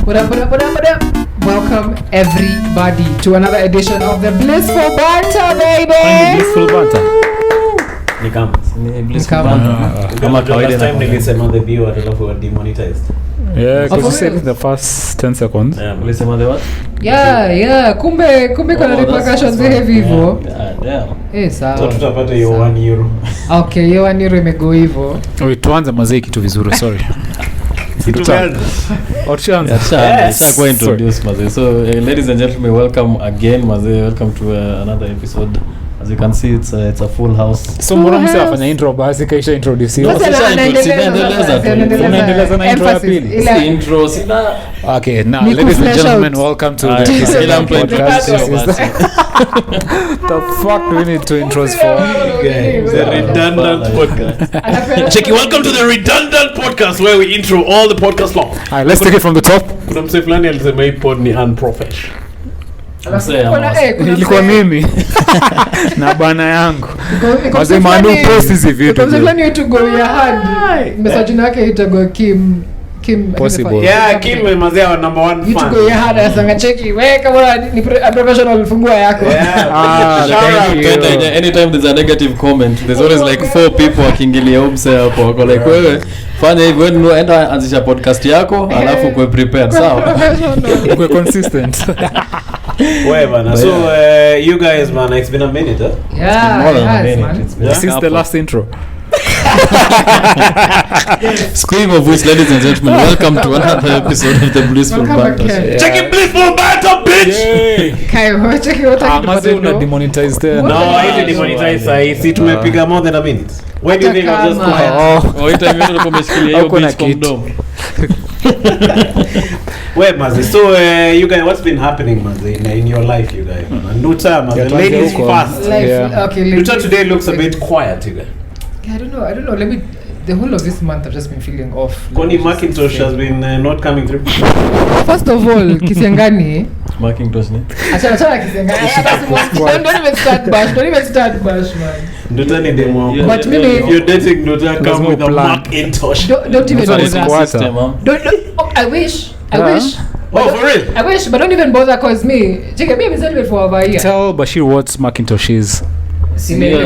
What up? Welcome everybody to another edition of the Blissful Banter, baby. Blissful Banter. Ni Blissful Banter. Kama kawaida time nilisema the viewer alafu wa demonetized. Yeah, because you said in the first 10 seconds. Yeah, ulisema the what? Yeah. Kumbe kuna repercussions heavy hivyo. Yeah. Sawa. So tutapata hiyo 1 euro. Okay, hiyo 1 euro imego hivyo. Tuanze mazee kitu vizuri, sorry. Sasa introduce mazee. So ladies and gentlemen, welcome again mazee. Welcome to another episode. As you can see, it's a full house. So mwanamse afanya intro basi kaisha introduce. Unaendeleza na intro ya pili. It's intro sina. Okay, now ladies and gentlemen, welcome to the podcast. The fuck do we need to intros for? The redundant podcast. Check it. Welcome to the redundant podcast where we intro all the podcast long. Alright, let's take it from the top. Kuna mse fulani alisema hii pod ni unprofessional. Ilikuwa mimi na bana yangu wasema no process hivi vitu fulani to go your hand message yake itago Kim possible. Yeah, Kim mazee wa number 1 fan. You to go your hand asanga cheki wewe kama ni professional fungua yako. Anytime there's a negative comment, there's always like 4 people wakiingilia umse hapo wako like wewe fanya hivyo ndio enda anzisha podcast yako alafu uwe prepared sawa. Uwe consistent. Wewe bana. So you guys man, it's been a minute, huh? Yeah. More than a minute. It's been Since the last intro. Speaking of which, ladies and gentlemen, welcome to another episode of the Blissful Banter. Yeah. Check it, Blissful Banter, bitch. Kai, check it out. Maze una demonetize there. No, I didn't demonetize. I see tumepiga more than a minute. When do you think I'll just go ahead? Ita mimi ndo kumeshikilia hiyo bitch kwa mdomo. Wait, Mazi. So you guys, what's been happening, Mazi, in your life, you guys? Nuta, Mazi. Ladies first. Okay, Nuta today looks a bit quiet, you guys. I don't know. Let me. The whole of this month I've just been feeling off. Connie Macintosh has been not coming through. First of all, Kisiangani. Macintosh ni. Achana Kisiangani. Don't even start bash, man. Nuta ni demo. But maybe if you're dating Nuta, come with a Macintosh. Don't even bother. Don't. I wish. Oh, for real? I wish, but don't even bother cause me. Check me celebrate for over here. Tell Bashir what Macintosh is.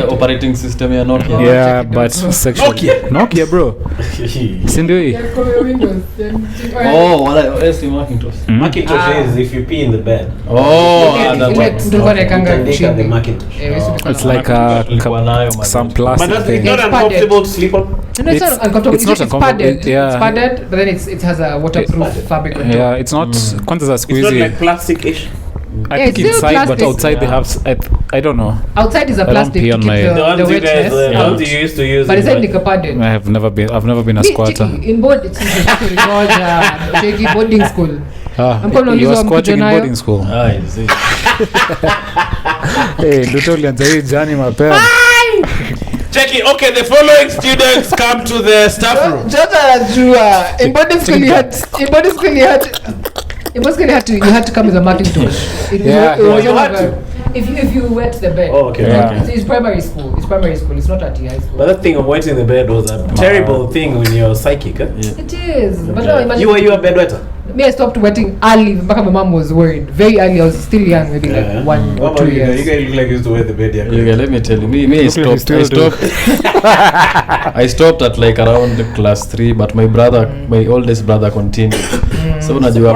Operating system ya Nokia. Yeah, but section. Nokia bro. Sindio hii? Oh, wala esi Macintosh. Macintosh is if you pee in the bed. Oh, the Macintosh. It's like some plastic But thing. it's not uncomfortable to sleep on. No, it's not uncomfortable. It's padded. Yeah. It's padded, but then it has a waterproof fabric on top. Yeah, it's not kwanza za It's not squeezy. like plastic-ish. I think it's still inside, but plastic. outside they have. I don't know. Outside is a I don't plastic pee to on keep my- the The ones you guys, wetness the out. ones you used to use. But inside is padded. I've never been a squatter. In board, it's in boarding school. You were squatting in boarding school. I see. Hey, ndoto ulianza hii jani mapema. Check it. Okay, the following students come to the staff room. In boarding school you had to come with a Macintosh. If you wet the bed. Oh, okay. Yeah. It's primary school. It's not at high school. But that thing of wetting the bed was a terrible thing when you're psychic, huh? Yeah. It is. But no, imagine You were a bedwetter? me, I stopped wetting early. Mpaka my mom was worried. Very early. I was still young, maybe like 1 or 2 You years. guys look like you used to wet the bed, yeah. Okay, let me tell you. Me I stopped. I stopped at like around class 3, but my oldest brother continued. So unajua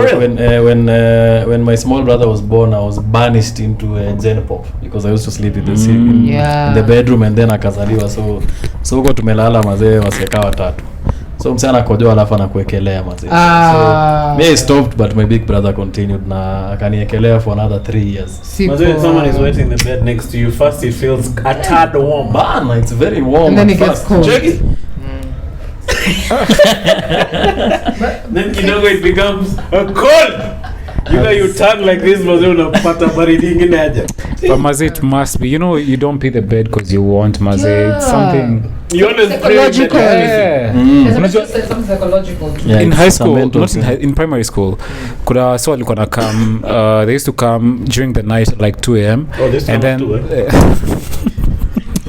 when my small brother was born, I was banished into Gen Pop because I used to sleep in the bedroom, and then akazaliwa. So huko tumelala mazee waseka watatu. So msana akojoa alafu anakuekelea mazee. So me I stopped, but my big brother continued na akaniekelea for another 3 years. When someone is wetting the bed next to you, first it feels a tad warm. Man, it's very warm. And then it gets cold. Check it. Then kidogo it becomes cold. You turn like this, but unapata baridi ingine aje. But Maze, it must be. You don't pay the bed because you want Maze. Yeah. It's something. You always Psychological. Yeah. There's something psychological. Yeah, In it's high a school, mental not thing. in primary school, kuna so walikuwa na come. They used to come during the night at like 2 a.m. Oh, this and time then too,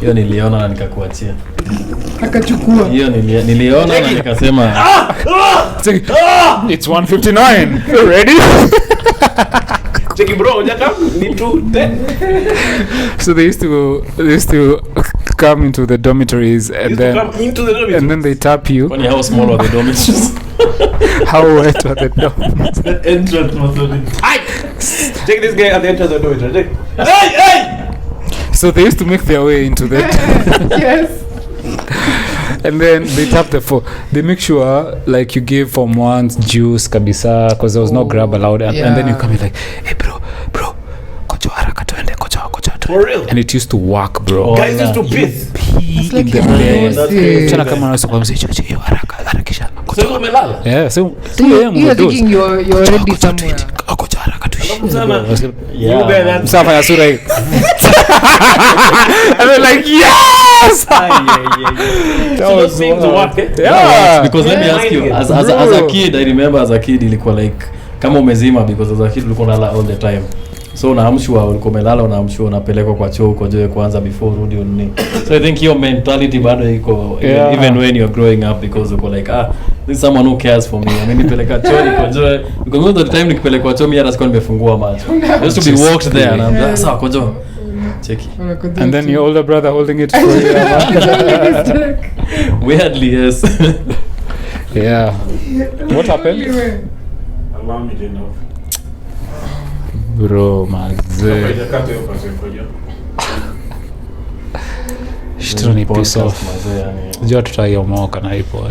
Hiyo niliona na nikakuachia. akachukua. Hiyo niliona na nikasema It's 1:59. You ready? Cheki bro, unataka ni tu 10. So they used to come into the dormitories and then they tap you. funny how small are the dormitories. How wet are the dorms? That entrance must have been tight. Check this guy at the entrance of the dormitory. Check. Hey! So they used to make their way into that. Yes. And then they tap the phone. They make sure like you give Form 1's juice kabisa because there was no grab allowed. And then you come in like, hey bro, kocha haraka tuende, kocha. For real? And it used to work, bro. Guys used to piss. Pee in the bed. Chana kama unasema mzee hiyo harakisha. So you melala? Yeah, so You're thinking you're already somewhere. kocha haraka tuishi. You guys that Safa ya sura hii. And they're like, yes! So those things work. Yeah. Because let me Yeah. ask you, as a kid, I remember as a kid ilikuwa like kama umezima, because as a kid ulikuwa unalala all the time. So unaamshwa, ulikuwa umelala, unaamshwa, unapelekwa kwa choo ukojoe kwanza before rudi unini. So I think your mentality bado iko even when you're growing up, because uko like this is someone who cares for me. I mean nipeleka choo nikojoe, because most of the time nikipelekwa choo mimi hata sikuwa nimefungua macho. I used to be walked there and I'm sawa kojoe. Cheki. And then your older brother holding it for you. Weirdly, yes. Yeah. What happened? Allow me to know. Bro, mazee. Shitro ni piss off. Jua tutaiomoka na ipo.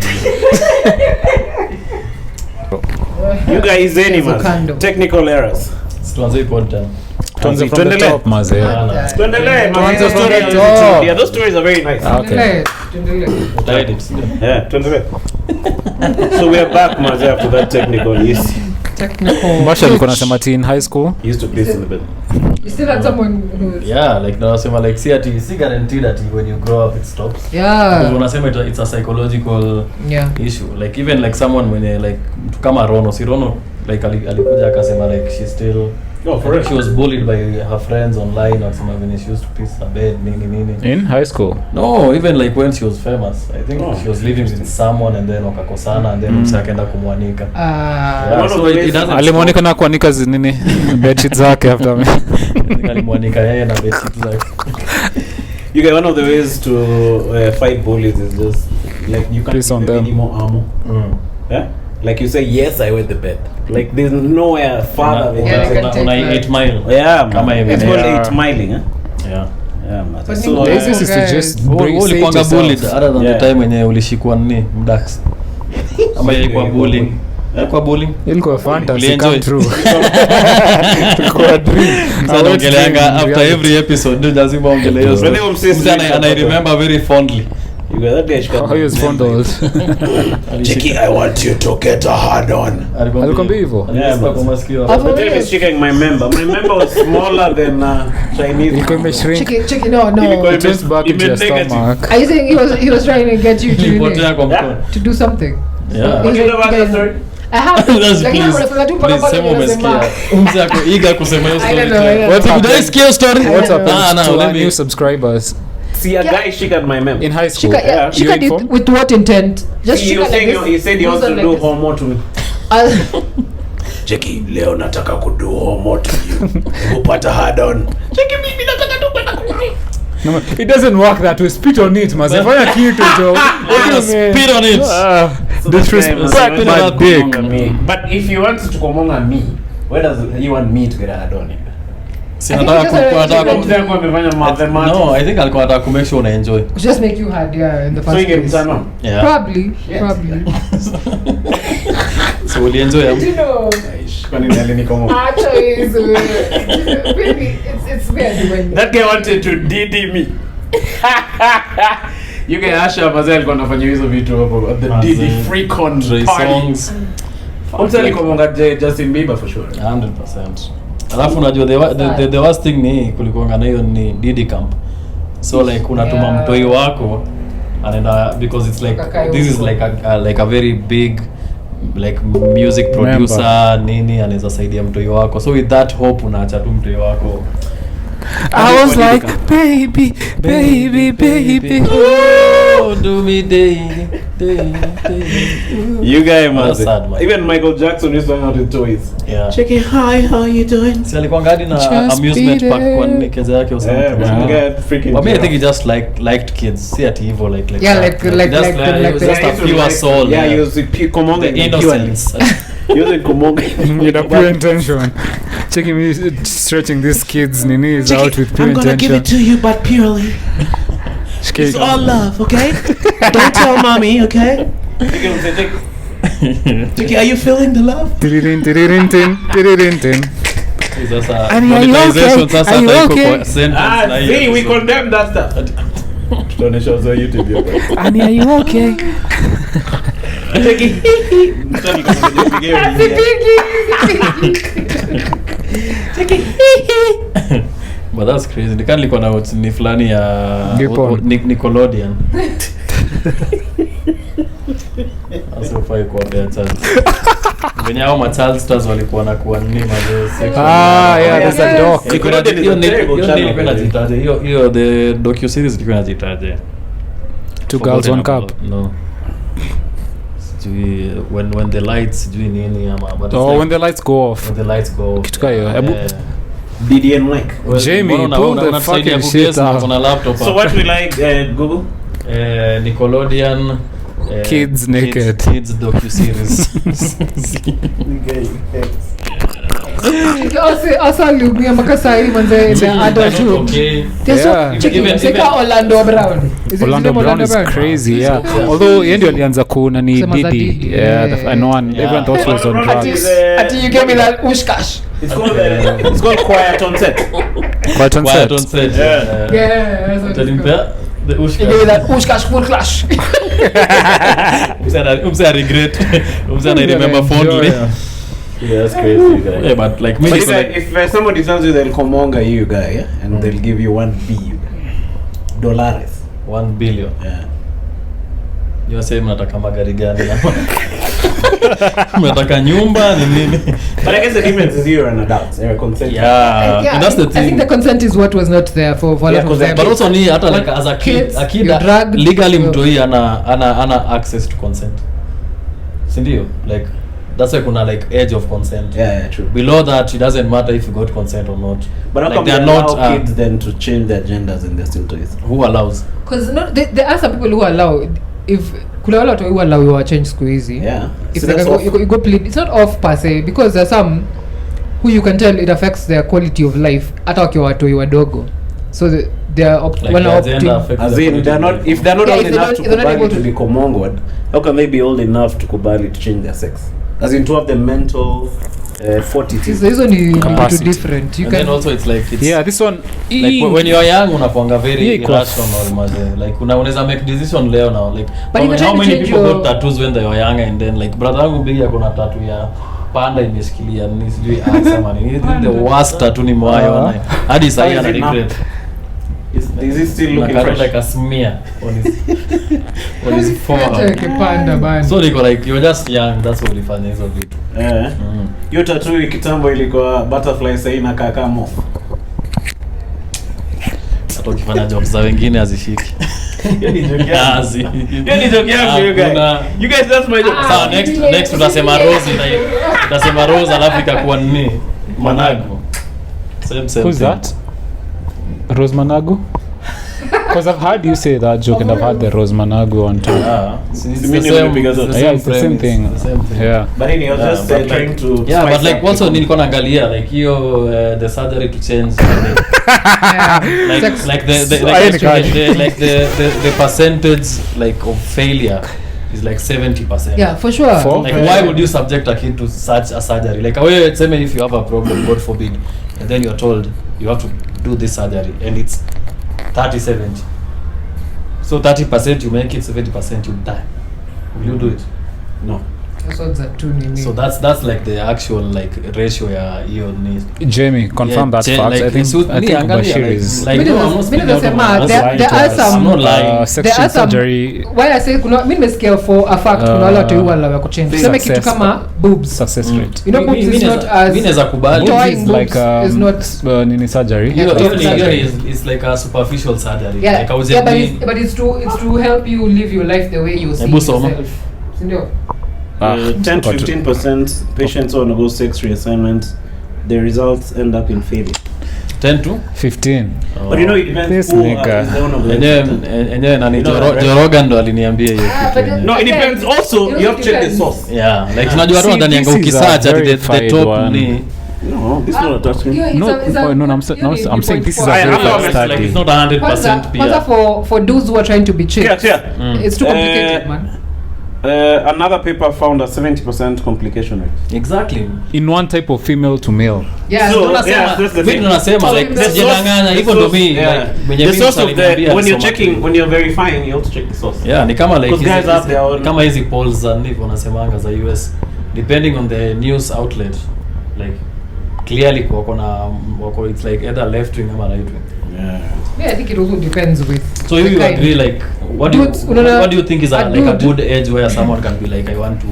You guys anyway. Kando. Technical errors. Tuanze podcast. Tuanze from the top, mazee. Tuendelee. Tuanze from the Story. top. Yeah, those stories are very nice. Okay. Yeah, tuendelee. So we are back mazee after that technical issue. Technical. Masha alikuwa anasema ati in high school. He used to piss in the bed. You still had someone who's... Yeah, like nasema like si guaranteed that when you grow up it stops. Yeah. Because unasema it's a psychological issue. Like even like someone when like mtu kama Rono like alikuja akasema like she still she was bullied by her friends online or something when she used to piss her bed nini. In high school? No, even like when she was famous. I think she was living with someone and then wakakosana and then msa akaenda kumwanika. So it doesn't Alimwanika na kuanika nini bedsheet zake after me. alimwanika yeye na bedsheet zake. You get one of the ways to fight bullies is just like you can't Piss on give them. any more ammo. Yeah? Like you say, yes, I wet the bed. Like there's nowhere farther than Yeah, that. you can take 8 mile. Yeah, Kama man. hivi. It's called Yeah. 8 miling, huh? Yeah. Yeah, man. But So, you This is to just bring Uli kwanga yourself. bullied other than Yeah. the time wenye ulishikwa nini mdax. Ama ilikuwa bullying. Ilikuwa bullying. Ilikuwa fantasy Ulienjoy? come true. Ilikuwa dream. Sasa naongeleanga after every episode ndio lazima ongelee hiyo story. Really, I'm serious. And I remember very fondly. you got that guy. How he was fondled. Chiki, I want you to get a hard on. Alikwambia hivyo? Yeah, Kwa man. masikio. But then he's checking my member. My member was smaller than Chinese. Ilikuwa imeshrink. Chicky, no. Ilikuwa It went back into your negative. stomach. Are you saying he was trying to get you Ilipotea kwa mkono. to do something? Yeah. But you know about that story? I have. That's Like, please. unafanya tu mpaka Please pale sema umesikia. unasema. Umse ako eager kusema hiyo I story. don't know, I don't know. What happened? Did I scare your story? What know. happened to let our me- new subscribers See, a guy she got my member. in high school? Shika, yeah, You Shika did informed? with what intent? Just He Shika was like saying, this. he said he wants to Like do this. homo to me. Cheki, leo nataka kudo homo to you. Upata hard on. Cheki, mimi nataka tu kwenda kuni. No, it doesn't work that way. Spit on it, man. Fanya kitu jo. Spit on it. Disrespect my dick. But if he wants to come on me, where does he want me to get a hard on? Si I think nataka because nataka I- Mzee amefanya mathematics. No, I think alikuwa anataka ku make sure una enjoy. Just make you hard, yeah, in the So first you get place. turn on. Yeah. Probably. So uli enjoy am. You know, Kwani nani niko mo? actually, it's really it's weird when That guy wanted to DD me. You can Asha Mazel alikuwa anafanya hizo vitu hapo at the Mazel. DD free con Dre party. songs. Mtu alikuwa monga Justin Bieber for sure. 100%. Alafu unajua the worst thing ni kulikuwa na hiyo ni Didi camp. So like unatuma Yeah. mtoi wako anaenda because it's like this is like a very big like music producer nini anaweza saidia mtoi wako. So with that hope unaacha tu mtoi wako I was like, baby. Oh, do me day. You guys That's must. sad, man. Even Michael Jackson used to hang out with toys. Yeah. Checking, hi, how you doing? Si alikuwa ngadi na Just amusement beat park it. kwa nini keza yake or something. Yeah, but Yeah. the guy freaking. But me, I think he just liked kids. See at evil like Yeah, that. like he was the- just a pure soul. Yeah, he was Kumonga. the innocence. He was in Kumonga. With a pure intention. Checking me stretching these kids nini is out with pure I'm gonna give it intention. to you, but purely. It's all love, okay? Don't tell mommy, okay? Chicky, are you feeling the love? Tiririntin. Sasa Annie, are you monetization okay? sasa Are you hata iko okay? kwa sentence na hiyo See, we episode. condemn that stuff. Tunaonyesha on YouTube hapo. Annie, are you okay? Chicky. Mtani kama kujipigia. Chicky. But that's crazy. Nikani nilikuwa na watch ni fulani ya Gipon. Nickelodeon. Asifai kuambia child. Venye hao ma child stars walikuwa na kuwa nini mazee sexual. Yeah, there's a doc. Nickelodeon is a terrible channel, ilikuwa inajitaje. Hiyo the docu series ilikuwa inajitaje. Two girls, one cup. No. Sijui when the lights sijui nini ama but it's Oh, like when the lights go off. when the lights go off. Kitu kama hiyo. Hebu- Diddy and Mike. Jamie, pull the fucking shit out. On a laptop. So what we like, Google? Nickelodeon Kids naked. Kids docu series. Also aliumia mpaka saa hii manze the adulthood. Okay. There's Yeah. so check Even- it. Seka Orlando Brown. Is it Orlando name Brown is crazy, yeah. Although yeye ndio alianza kuna ni Sema za Diddy. Diddy, Yeah, yeah. I know one. Yeah. Everyone thought he was on Orlando drugs. is, Ati you gave me that ushkash. It's called Quiet on Set. But on Quiet set. on set. Yeah. Yeah, that's what it's Utanimpea called. the You gave me that ushkash full clash. Umse I regret. Umse I remember fondly. Yeah. Yeah, that's crazy, guy. Yeah, but like me, But niko like, if somebody tells you they'll Kumonga you, guy, yeah, and they'll give you $1 billion. 1 billion. Yeah. You say mnataka magari gani? Mnataka nyumba ni nini? But I guess the difference is you're an adult. You're a consent. Yeah, and that's the I think thing. the consent is what was not there for a Yeah, lot of 'cause them. But also ni hata like as a kid, Kids, a kid you're drugged, legally you're- mtoi ana access to consent. Sindio? Like that's why kuna like age of consent. Yeah, true. Below that, it doesn't matter if you got consent or not. But how like come they they are allow not kids then to change their genders and they're still toys? who allows. Because no, there are some people who allow if kuna wale watu who allow you change siku hizi. Yeah. If So they that's can go, off. you go plead. It's not off per se because there are some who you can tell it affects their quality of life hata wakiwa watoi wadogo. So they are Like when their gender affects As their in, they're quality not. If they're not Yeah, old if they're enough not- to if they're not kubali able to to- be Komongwad, how can they be old enough to kubali to change their sex? As in to have the mental fortitude. hizo ni Capacity. vitu different. You and can then also it's like it's Yeah, this one. like when you are young unakuanga very Yeah, iko- irrational maze like unaweza make decision leo now like But if you're how trying to many change people your- got tattoos when they were young and then like brother wangu big akona tattoo ya panda imeshikilia ni sijui asema ni the worst tattoo ni mwayo hadi sasa How ana is it now? regret Is he still looking like fresh? a smear on his on his forehead. kipanda bana. So niko like you're just young, that's what ulifanya hizo vitu. Hiyo tattoo kitambo ilikuwa butterfly, sasa inakaa kama moth. Hata ukifanya jobs za wengine hazishiki. Hiyo ni joke yangu. Hazi. Hiyo ni joke yangu, you guys. Hakuna. You guys, that's my joke. Sawa, next utasema Rose utasema Rose alafu ikakuwa nini? Manago. Same Who's thing. that? Rose Managu? Because I've heard you say that joke and I've heard the Rose Managu one too. It's Mimi nimepiga zote. Yeah, it's the same thing. Yeah. But anyway, I was just but trying like, to yeah, spice but like up also the- nilikuwa naangalia like hiyo the surgery to change like Sex. like the percentage like of failure is like 70%. Yeah, for sure. For- Like why would you subject a kid to such a surgery? Like wewe tuseme if you have a problem, God forbid, and then you're told you have to do this surgery and it's 30-70. So 30% you make it, 70% you die. Will you do it? No. So za tu nini. So that's like the actual like ratio ya hiyo ni Jamie, confirm that fact. like, I think Bashir is like no, I'm not speaking out of my mouth. there are some I'm not lying. section surgery why I say kuna mimi nimesikia for a fact kuna wale watu huwa la kuchange tuseme kitu kama boobs success rate. you know boobs is not as mimi naweza kubali toying Boobs is like is not nini surgery. It's like a superficial surgery. yeah, Like I was yeah but it's to help you live your life the way you see yourself. Sindio? 10 to 15% patients who undergo sex reassignment, the results end up in failure. 10 to 15. But you know it depends This who nigga. is the one of the enyewe nani You know, Joroga ndo aliniambia hiyo but kitu. No, it depends also. You have to check the source. Yeah, like unajua watu See, ndani this yanga is a ukisearch at the verified top one. ni No, this is not a touchscreen. I'm saying this is a I very know, bad it's like study. it's not 100% kwanza for those who are trying to be checked Yeah. it's too complicated man. Another paper found a 70% complication rate. Exactly. In one type of female to male. Yeah, So, so yeah, that's the Mimi thing. tunasema So like the sijadanganya hivyo ndo mimi Yeah. like mwenye The mimi source of aliniambia when you're alisoma checking, tu. when you're verifying, you have to check the source. Yeah, ni kama like Because guys have their own- kama hizi polls za ndivyo wanasemanga za US depending on the news outlet like clearly wako it's like either left wing ama right wing. Yeah, I think it also depends with So the you kind. agree like what Dudes, unaona, do you think is a like a dude- good age where someone can be like I want to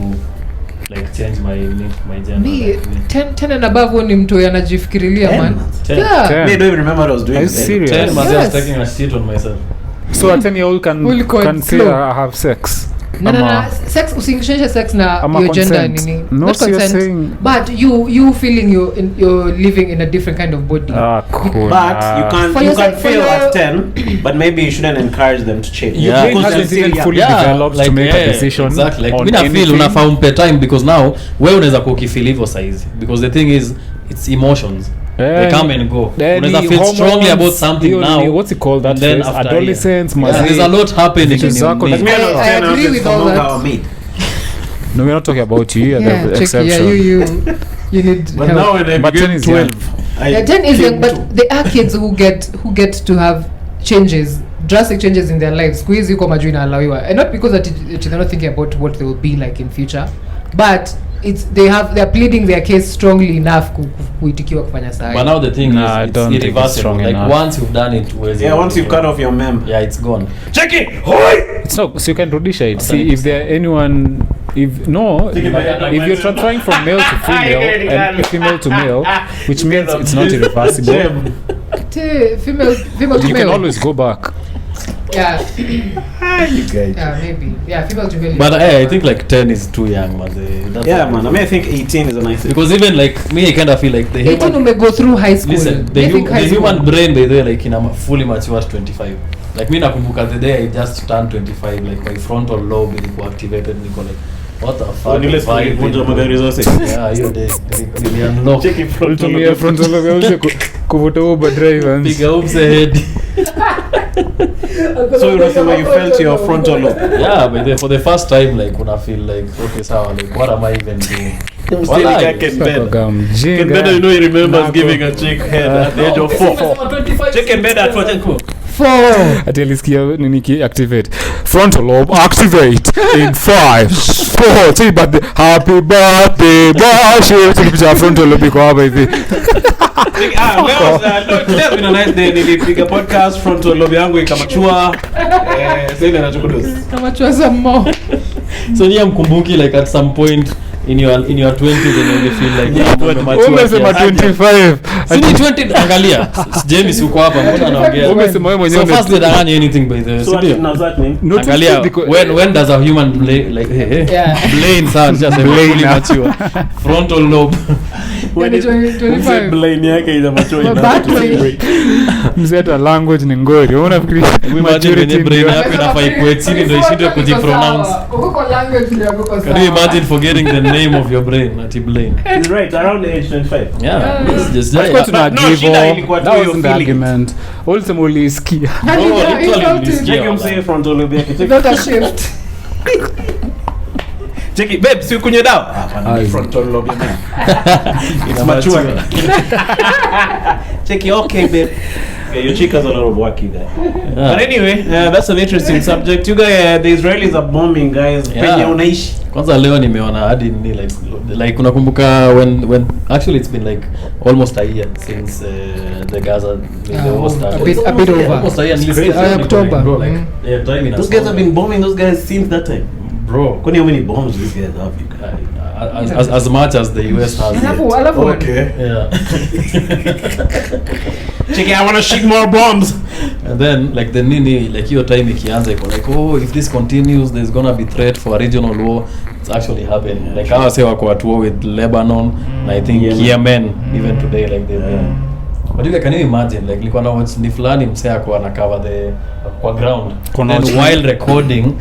like change my gender? Me, Like, 10 and above ni mtu anajifikirilia man. 10. Yeah. 10. I don't even remember what I was doing. Are you then. serious? 10 months I was Yes. taking a shit on myself. So a 10-year-old Will can say flow. I have sex. No, Ama- sex usingishe sex na Ama your gender consent. nini. No, Not so you're consent. saying- But you feeling you're living in a different kind of body. Cool. But you can For you yourself, can for fail your- at 10, but maybe you shouldn't encourage them to change. Your Yeah, brain Because hasn't they're even still fully young. developed to make a decision exactly. Like on mimi na feel anything. unafaa umpe time because now wewe unaweza kukifeel hivyo size because the thing is it's emotions. They come and go. Unaweza feel strongly about something now. What's it called? That and then phase? after Adolescence, yeah, there's a lot happening Vitu in zako me. ni- Me, I agree with all that. No, we're not talking about you. You're Yeah, the check, exception. you need But help. now when I But became 10 is 12, young. Yeah, 10 is young, but there are kids who get to have changes, drastic changes in their lives. Squeeze yuko majuu inaalawiwa, and not because that they're not thinking about what they will be like in future, but they're pleading their case strongly enough kuitikiwa kufanya sahi. But now the thing Nah, I is don't it's think it's irreversible. strong Like enough. once you've done it, once you've cut off your mem. yeah, it's gone. Check it. Hoi! It's not, so you can rudisha it. See if there anyone, if you're trying from male to female and female to male, which means it's not irreversible. Female to You can male. always go back. Yeah, You guys. yeah, maybe. Yeah, female to male. But I think like 10 is too young, man. That's Yeah, man. I mean, I think 18 is a nice. because even like me, I kind of feel like the 18 human, umego through high school. listen, the, I think the high school. human brain by the way, like in a fully mature 25. Like me nakumbuka the day I just turned 25, like my frontal lobe ilikuwa activated, niko like what the fuck. Nile siku nilivunja magari zote. Yeah, hiyo day really unlock. Check it from Ulitumia frontal lobe kuvuta Uber drivers. Piga upse head. So you felt your frontal lobe. Yeah, but for the first time like una feel like okay sawa, like what am I even doing? I'm still Walai. like Ken Beda. Mjinga. Ken Beda, you know, he remembers Nako. giving a chick head at the age of 4. Check Ken Beda at 4. 4. Ati alisikia nini ki activate frontal lobe activate in 5 4 say but happy birthday Bashir tukipicha frontal lobe iko hapa hivi. Leo been a nice day. Nilipiga podcast frontal lobe yangu ikamachua. Sasa inachukudos. Kama chua some more. So you mkumbuki like at some point in your 20s and you feel like Umesema 25 Sini 20 angalia. James uko hapa mbona anaongea? Umesema wewe mwenyewe So first they danganya anything by the way. So what Sindio? now that mean? Not Angalia because- when does a human like Yeah. Blaine sound just fully mature. Frontal lobe. When Yeah, 25. Blaine yake ina machua Battery. mzee hata language ni ngori. Unafikiri Imagine when your brain ndio- yako inafaa ikuwe chini ndio ishindwe kujipronounce. Uko language ndio uko sawa. Can you imagine forgetting the name of your brain? Ati Blaine. He's right, around the age 25. Yeah, it's just Tulikuwa tuna But no, agree shida hivyo. ilikuwa tu That hiyo wasn't the feeling. argument. Ulisema ulisikia. Hadi No, now, literally he felt this it. year. Check him say frontal lobe yake. Check Not a shift. Check it, babe, si ukunywe dawa? Hapana, Aye. frontal lobe man. It's Ina mature. mature. Check it, okay, babe. Yeah, your chick has a lot of work, you guys. But anyway, that's an interesting subject. You guys, the Israelis are bombing, guys. Penye unaishi. Kwanza leo nimeona hadi ni like unakumbuka when actually it's been like almost a year since the Gaza the war started. A bit over. Almost a year. October. Bro, like time Those guys have been bombing those guys since that time. Bro, How many bombs these guys have, you guys? as much as the US has. Okay. Yeah. Check it, I want to shoot more bombs. And then like the nini like hiyo time ikianza iko like if this continues there's gonna be threat for a regional war. It's actually happening. Yeah, like I say wako at war with Lebanon and I think Yemen even today like they've been. But you can you imagine like nilikuwa na watch ni fulani msee ako ana cover the kwa ground and then while recording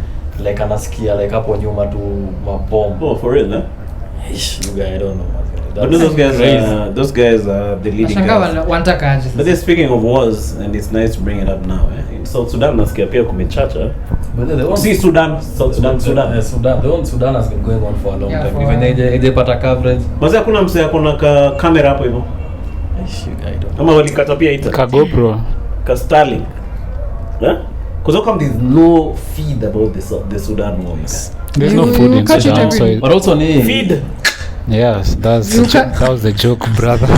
like anasikia like hapo nyuma tu mabomb. Oh, for real, huh? You guys, I don't know. But those guys are the leading guys. But they're speaking of wars, and it's nice to bring it up now. In South Sudan, nasikia pia kumechacha. See Sudan, South Sudan. Sudan has been going on for a long time. Even haijapata coverage. Basi hakuna msee akona ka camera hapo hivyo. Ama walikata pia ita. Ka GoPro. Ka Starlink. Huh? Because how come there's no feed about the Sudan war? There's no food in Sudan, so but also feed. Yes, that was the joke, brother.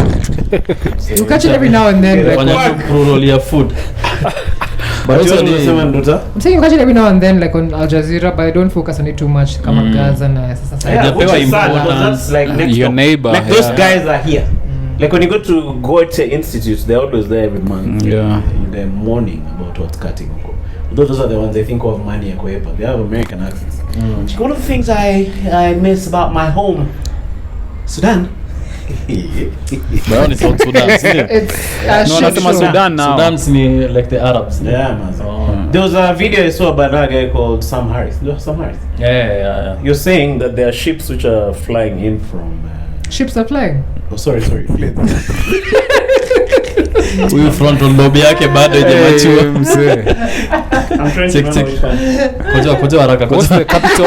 You catch it every now and then. Like food. But also I'm saying you catch it every now and then, like on Al Jazeera, but I don't focus on it too much. Come on, Gaza and that's like next your neighbor. Like those guys are here. Like when you go to Goethe Institute, they're always there every month. They're mourning about what's cutting. Those are the ones they think of money. They have American accents. One of the things I miss about my home, Sudan. But only South Sudan. Sudan now. Sudan's like the Arabs. Yeah, man. There was a video I saw about a guy called Sam Harris. Sam Harris. Yeah. You're saying that there are ships which are flying in from. Ships are flying. Oh, sorry. Huyu frontal lobe yake bado haijamachua. I'm trying to remember which one. Koja haraka. What's the capital?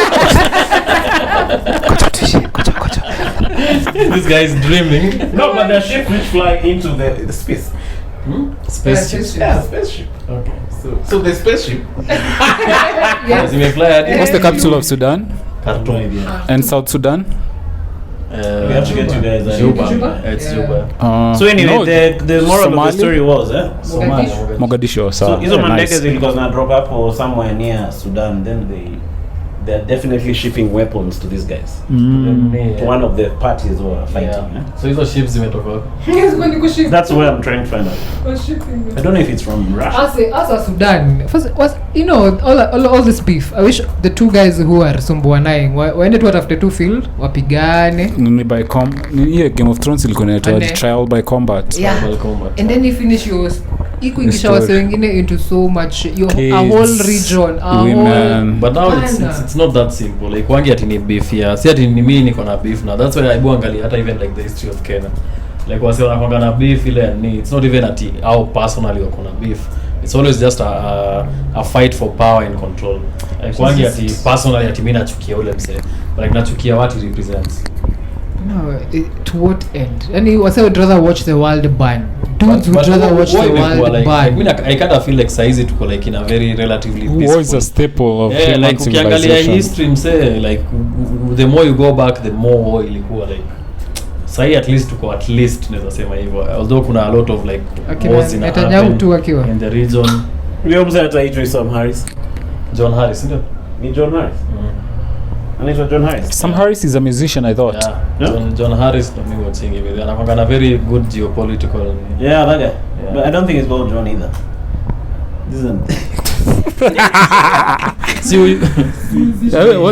This guy is dreaming. No, but there are ships which fly into the space. Spaceship. Yeah, spaceship. Okay. So the spaceship. Yes. What's the capital of Sudan? Khartoum. And South Sudan? We have to get you guys. Juba. It's Juba. So anyway, the moral of the story was, Mogadishu. So hizo mandege zilikuwa zina drop up or somewhere near Sudan, then they're definitely shipping weapons to these guys. To one of the parties who are fighting. Yeah. So hizo ships zimetoka. That's where I'm trying to find out. I don't know if it's from Russia. As a Sudan, first was all this beef. I wish the two guys who are sumbuanaing waende tu after two field wapigane. Ni by Game of Thrones ilikuwa inaitwa trial by combat. Yeah. And then you finish yours. Ikuingisha wase wengine into so much a whole region, women. But now it's not that simple. Like wangi ati ni beef here. Si ati ni mimi niko na beef now. That's why I angalia hata even like the history of Kenya. Like wase wanakuanga na beef ile ni it's not even ati how personally wako na beef. It's always just a fight for power and control. Like wangi ati personally ati mimi nachukia ule mse. But like nachukia what he represents. No, to what end? Any wase would rather watch the world burn. Dudes would rather watch the world burn. I kind of feel like saizi tuko like in a very relatively peaceful. War is a staple of human like ukiangalia history mse like the more you go back the more war ilikuwa like sai at least naweza sema hivyo, although kuna a lot of like wars in the region. Leo mzee ataitwa Sam Harris. John Harris ndio? Ni John Harris. Anaitwa John Harris. Sam Harris is a musician, I thought. Yeah. John Harris ndo mimi watching hivi. Anakuwa na very good geopolitical. Yeah, that guy. Yeah. But I don't think it's called John either.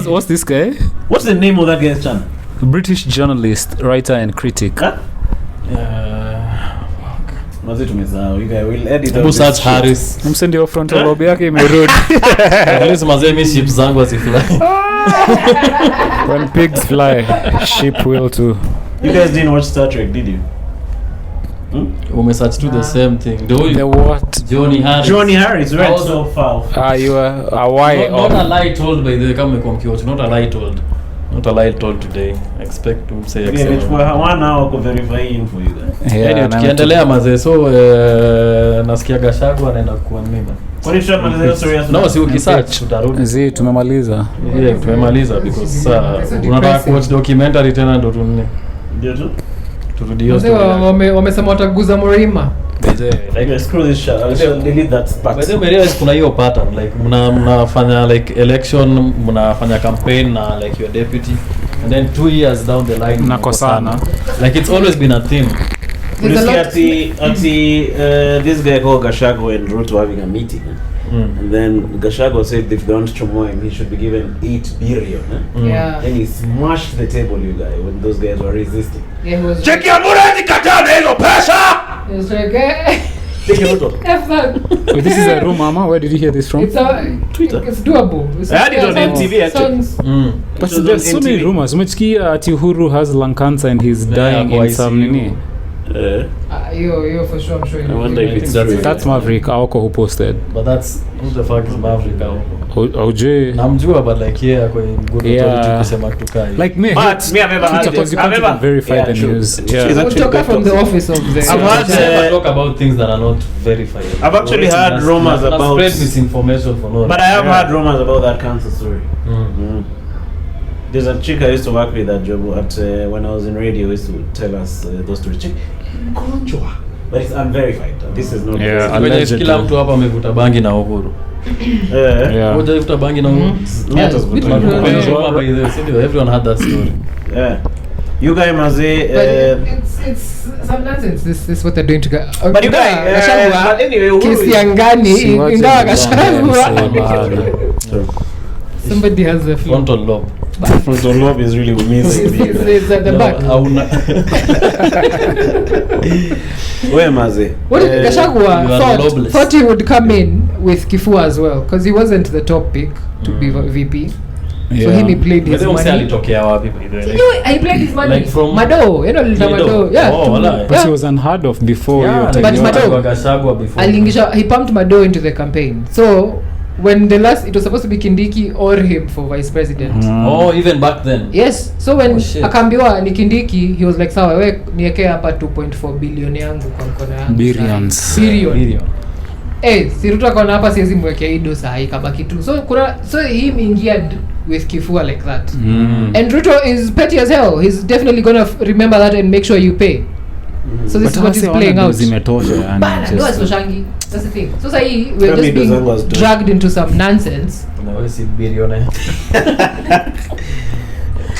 What's this guy? What's the name of that guy's channel? British journalist, writer and critic. Huh? Mazi tumesahau. You guys will edit out. Search Harris. Msendi wa Frontal Lobe yake imerudi. At least mazee mi ships zangu wasifly. When pigs fly, sheep will too. You guys didn't watch Star Trek, did you? Search to the same thing. The what? Johnny Harris, right? So far. You are a why? Not a lie told by the come computer. Not a lie told. Not a lie told today. Expect to say. Yeah, for 1 hour to verify info you guys. Anyway, tukiendelea mazee, so nasikia Gachagua anaenda kuwa nini? Kwa nini tunamaliza hiyo story? No, si ukisearch tutarudi. Tumemaliza. Yeah, tumemaliza because unataka kuwatch documentary tena ndo tunne. Ndio tu. Turudi hiyo Wazee story. wamesema wataguza Mrima. Like screw this shit. I'll delete that part. By the way, kuna hiyo pattern like mnafanya like election, mnafanya campaign na like your deputy, and then 2 years down the line mnakosana. Like it's always been a thing. This guy called Gachagua and Ruto having a meeting, and then Gachagua said if they want to chomoa him, he should be given 8 billion. Yeah. And he smashed the table, you guys, when those guys were resisting. Yeah, he was. Check your money, kataa na hizo pesa. He was like, Take a Ruto. F that. Wait, this is a rumor, Mama. Where did you hear this from? It's Twitter. It's doable. It's I had it on MTV, actually. But there's so many rumors. Umesikia ati Uhuru has lung cancer and he's dying in some nini. Yo, for sure, I'm sure. I wonder if it's true. That's Maverick Aoko who posted. But that's who the fuck is Maverick Aoko? OJ. Namjua but like kwa good authority kusema tukai. Like me. But me, I've never had because you can't even verify the news. We'll talk from the office of the. I've had talk about things that are not verified. I've actually heard rumors about spread misinformation for no. But I have heard rumors about that cancer story. There's a chick I used to work with at job at when I was in radio. Used to tell us those stories. Chick, mgonjwa. But it's unverified. This is not. Yeah, Allegedly. Kila mtu hapa amevuta bangi na Uhuru. Yeah. Moja ifuta bangi na Uhuru. Everyone had that story. Yeah. You guys must say. It's some nonsense. This is what they're doing to go. But you guys. But anyway, kesi ya ngani ingawa Gachagua. Somebody has a Frontal lobe. Frontal lobe is really amazing. It's at the back. Where Maze? What did Gachagua thought he would come in with Kifua as well, because he wasn't the top pick to be VP. Yeah. So he played his money. Alitokea wapi by the way? He played his money. Like from Mado, Mado. Yeah. But he was unheard of before. Yeah, But Mado, Gachagua before. he pumped Mado into the campaign. So when it was supposed to be Kindiki or him for vice president. Oh, even back then. Yes. So when akambiwa ni Kindiki, he was like, sawa we niweke hapa 2.4 billion yangu kwa mkono yangu. Billion. Siruto akaona hapa siwezi mwekea ido saa hii kabaki tu. So he mingia with Kifua like that. And Ruto is petty as hell. He's definitely gonna remember that and make sure you pay. So this is what he's playing out. That's the thing. So say we're just being dragged into some nonsense.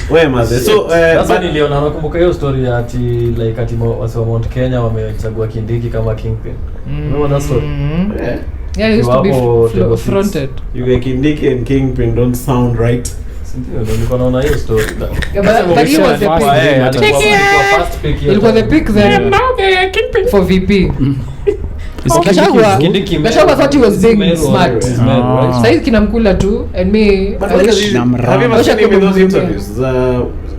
Where Maze? So sasa niliona nakumbuka hiyo story ati like ati wasi wa Mount Kenya wamechagua Kindiki kama kingpin. Remember that story? Yeah, it used to be fronted. You get Kindiki and kingpin don't sound right. Ndio niko naona hiyo story. But he was the pick. It was the pick then. Now they kingpin for VP. Gachagua thought he was being smart. Saizi kinamkula tu and me. Have you ever seen him in those interviews?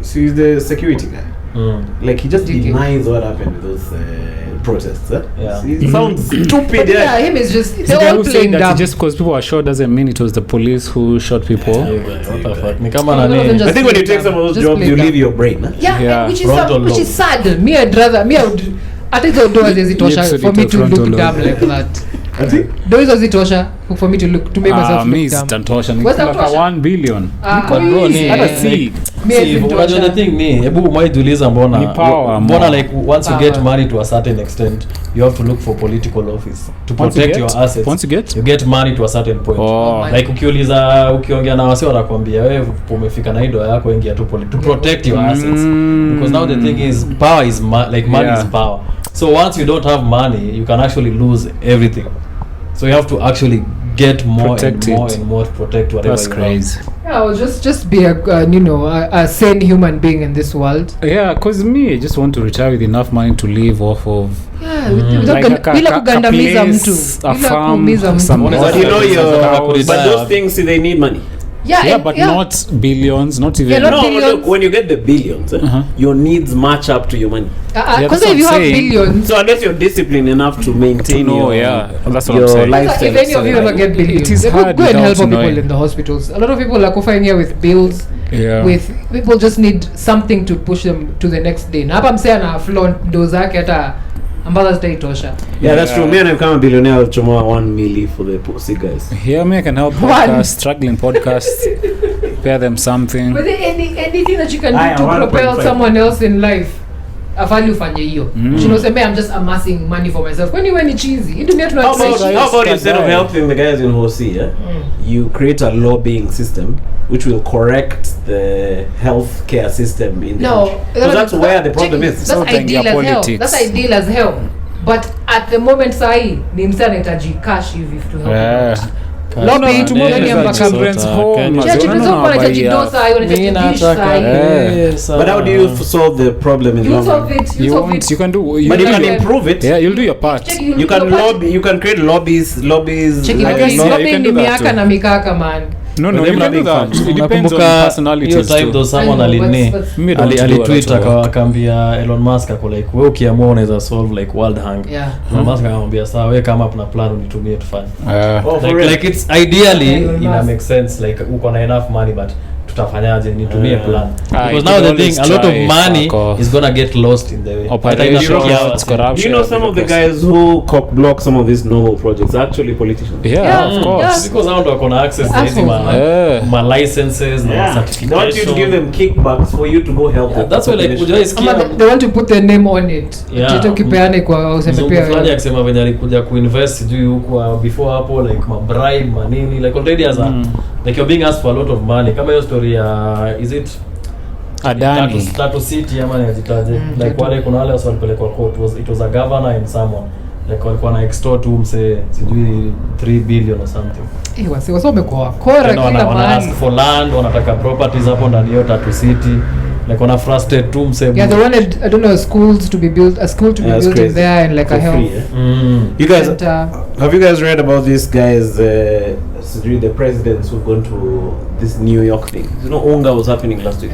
She's the security guy. Like he just denies what happened with those protests. Yeah. He sounds stupid. Yeah, him is just they're all playing dumb. Just because people are shot doesn't mean it was the police who shot people. What the fuck? Ni kama nani? I think when you take some of those jobs, you leave your brain. Yeah. Which is sad. Me I would. I think those doors is tosha for me to look dumb like that. I think those is tosha for me to make myself look dumb. What's that? 1 billion. Unajua the thing ni hebu umaiduliza mbona like once you get money to a certain extent you have to look for political office to protect your assets. Once you get money to a certain point. Like ukiongea na wase wanakuambia wewe umefika na ido yako ingia tu to protect your assets because now the thing is power is like money is power. So once you don't have money you can actually lose everything. So you have to actually get more and more to protect whatever. That's crazy. Yeah, well, just be a sane human being in this world. Yeah, cause me, I just want to retire with enough money to live off of. Yeah, bila kugandamiza mtu. A farm, but you know but those things they need money. Yeah, but not billions, not even. Yeah, not No, billions. look, when you get the billions, your needs match up to your money. Yeah, Because that's if you what have I'm saying. billions, So unless you're disciplined enough to maintain No, your, yeah, that's what your I'm saying. lifestyle. if any of you ever get billions, It is go hard and help without people knowing. in the hospitals. A lot of people are kufa here with bills. Yeah. With people just need something to push them to the next day. Na hapa msee ana flaunt do zake hata ambazo zitaitosha. Yeah, that's true. Me and I become a billionaire, I'll chomoa 1 milli for the pussy guys. Here, me I can help One. podcasts, struggling podcasts, pay them something. But anything that you can do Aya, to 1.5. propel someone else in life, afali ufanye hiyo. Usinoseme I'm just amassing money for myself. Kwani wewe ni cheesy? Hii dunia How tunaishi. about instead of helping the guys in Hosi, you create a lobbying system which will correct the healthcare system in the No, country. Because that's where the problem is. That's Something ideal ya as hell. politics. That's ideal as hell. But at the moment sahi ni msee anahitaji cash hivi to help. Yeah. Lobby Tomorrow yani ni mpaka children's home. Yeah, children's home wanahitaji Yeah. dosa, wanahitaji dish sahi. But how do you solve the problem in the You long solve run? it. You solve won't. it. You can do. But you can Yeah. improve it. Yeah, you'll do your part. Check, You can lobby. You can create lobbies. Check like lobbying. yeah, you Lobbying can ni do that miaka too. na mikaka man. No, But you them can not do being that. fun. It depends on Nakumbuka personalities hiyo time too. though someone I know, alini but- Me don't do a lot alitweet of work. akaambia Elon Musk ako like wewe ukiamua unaweza solve like world hunger. Yeah. Elon Musk akamwambia sawa wewe kama kuna plan unitumie tufanye. Oh, for Like, real? like it's ideally Elon ina Musk. make sense like uko na enough money but tutafanyaje nitumie plan because you now can the always thing a lot of try, money fuck off. is gonna get lost in the way. Operations, Hata corruption. Do you know some of the guys who block some of these noble projects are actually politicians? Yeah, Yeah. of course. because hao ndo wako na access to hizi Assholes, man. Yeah. ma licenses na Yeah. They want you to give them kickbacks for you to go help Yeah, them. that's why like ujai Ama sikia they want to put their name on it. Yeah. Tito kipeane kwa useme mzungu pia. fulani akisema venye alikuja kuinvest sijui huku before hapo like mabribe manini like already as a like you're being asked for a lot of money kama hiyo story ya is it Adani. Tatu City ama najitaje like wale kuna wale walipelekwa court it was a governor and someone like walikuwa na extort mse sijui 3 billion or something Wasi wamekuwa wakora Tena kila wana ask mahali. for land wanataka properties hapo ndani hiyo Tatu City like wana frustrated tu mse Yeah, they wanted, I don't know, schools to be built, a school to be Yeah, it's built in crazy. there and like For a health free, You guys, center. have you guys read about these guys, the presidents who've gone to this New York thing? You know, Unga was happening last week.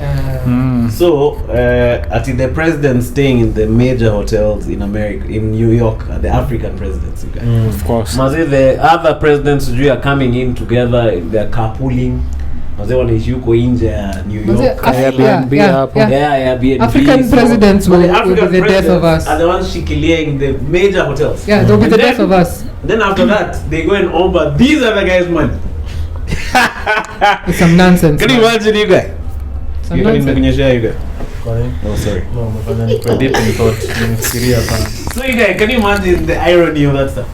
So, the president staying in the major hotels in America, in New York, the African presidents, you guys. Of course. Maze, the other presidents are coming in together, they're carpooling. Maze wanaishi huko nje ya New Maze, York. Airbnb hapo. Yeah, Airbnb. African presidents but will the be African the death of presidents us. are the ones shikiliing the major hotels. Yeah, they'll be And the then- death of us. Then after that, they go and offer these other guys money. It's some nonsense. Can you man. imagine you guys? Some nonsense. You guys. Kwa nini? Oh, sorry. No, umefanya ni deep in thought nimefikiria sana So you guys, can you imagine the irony of that stuff?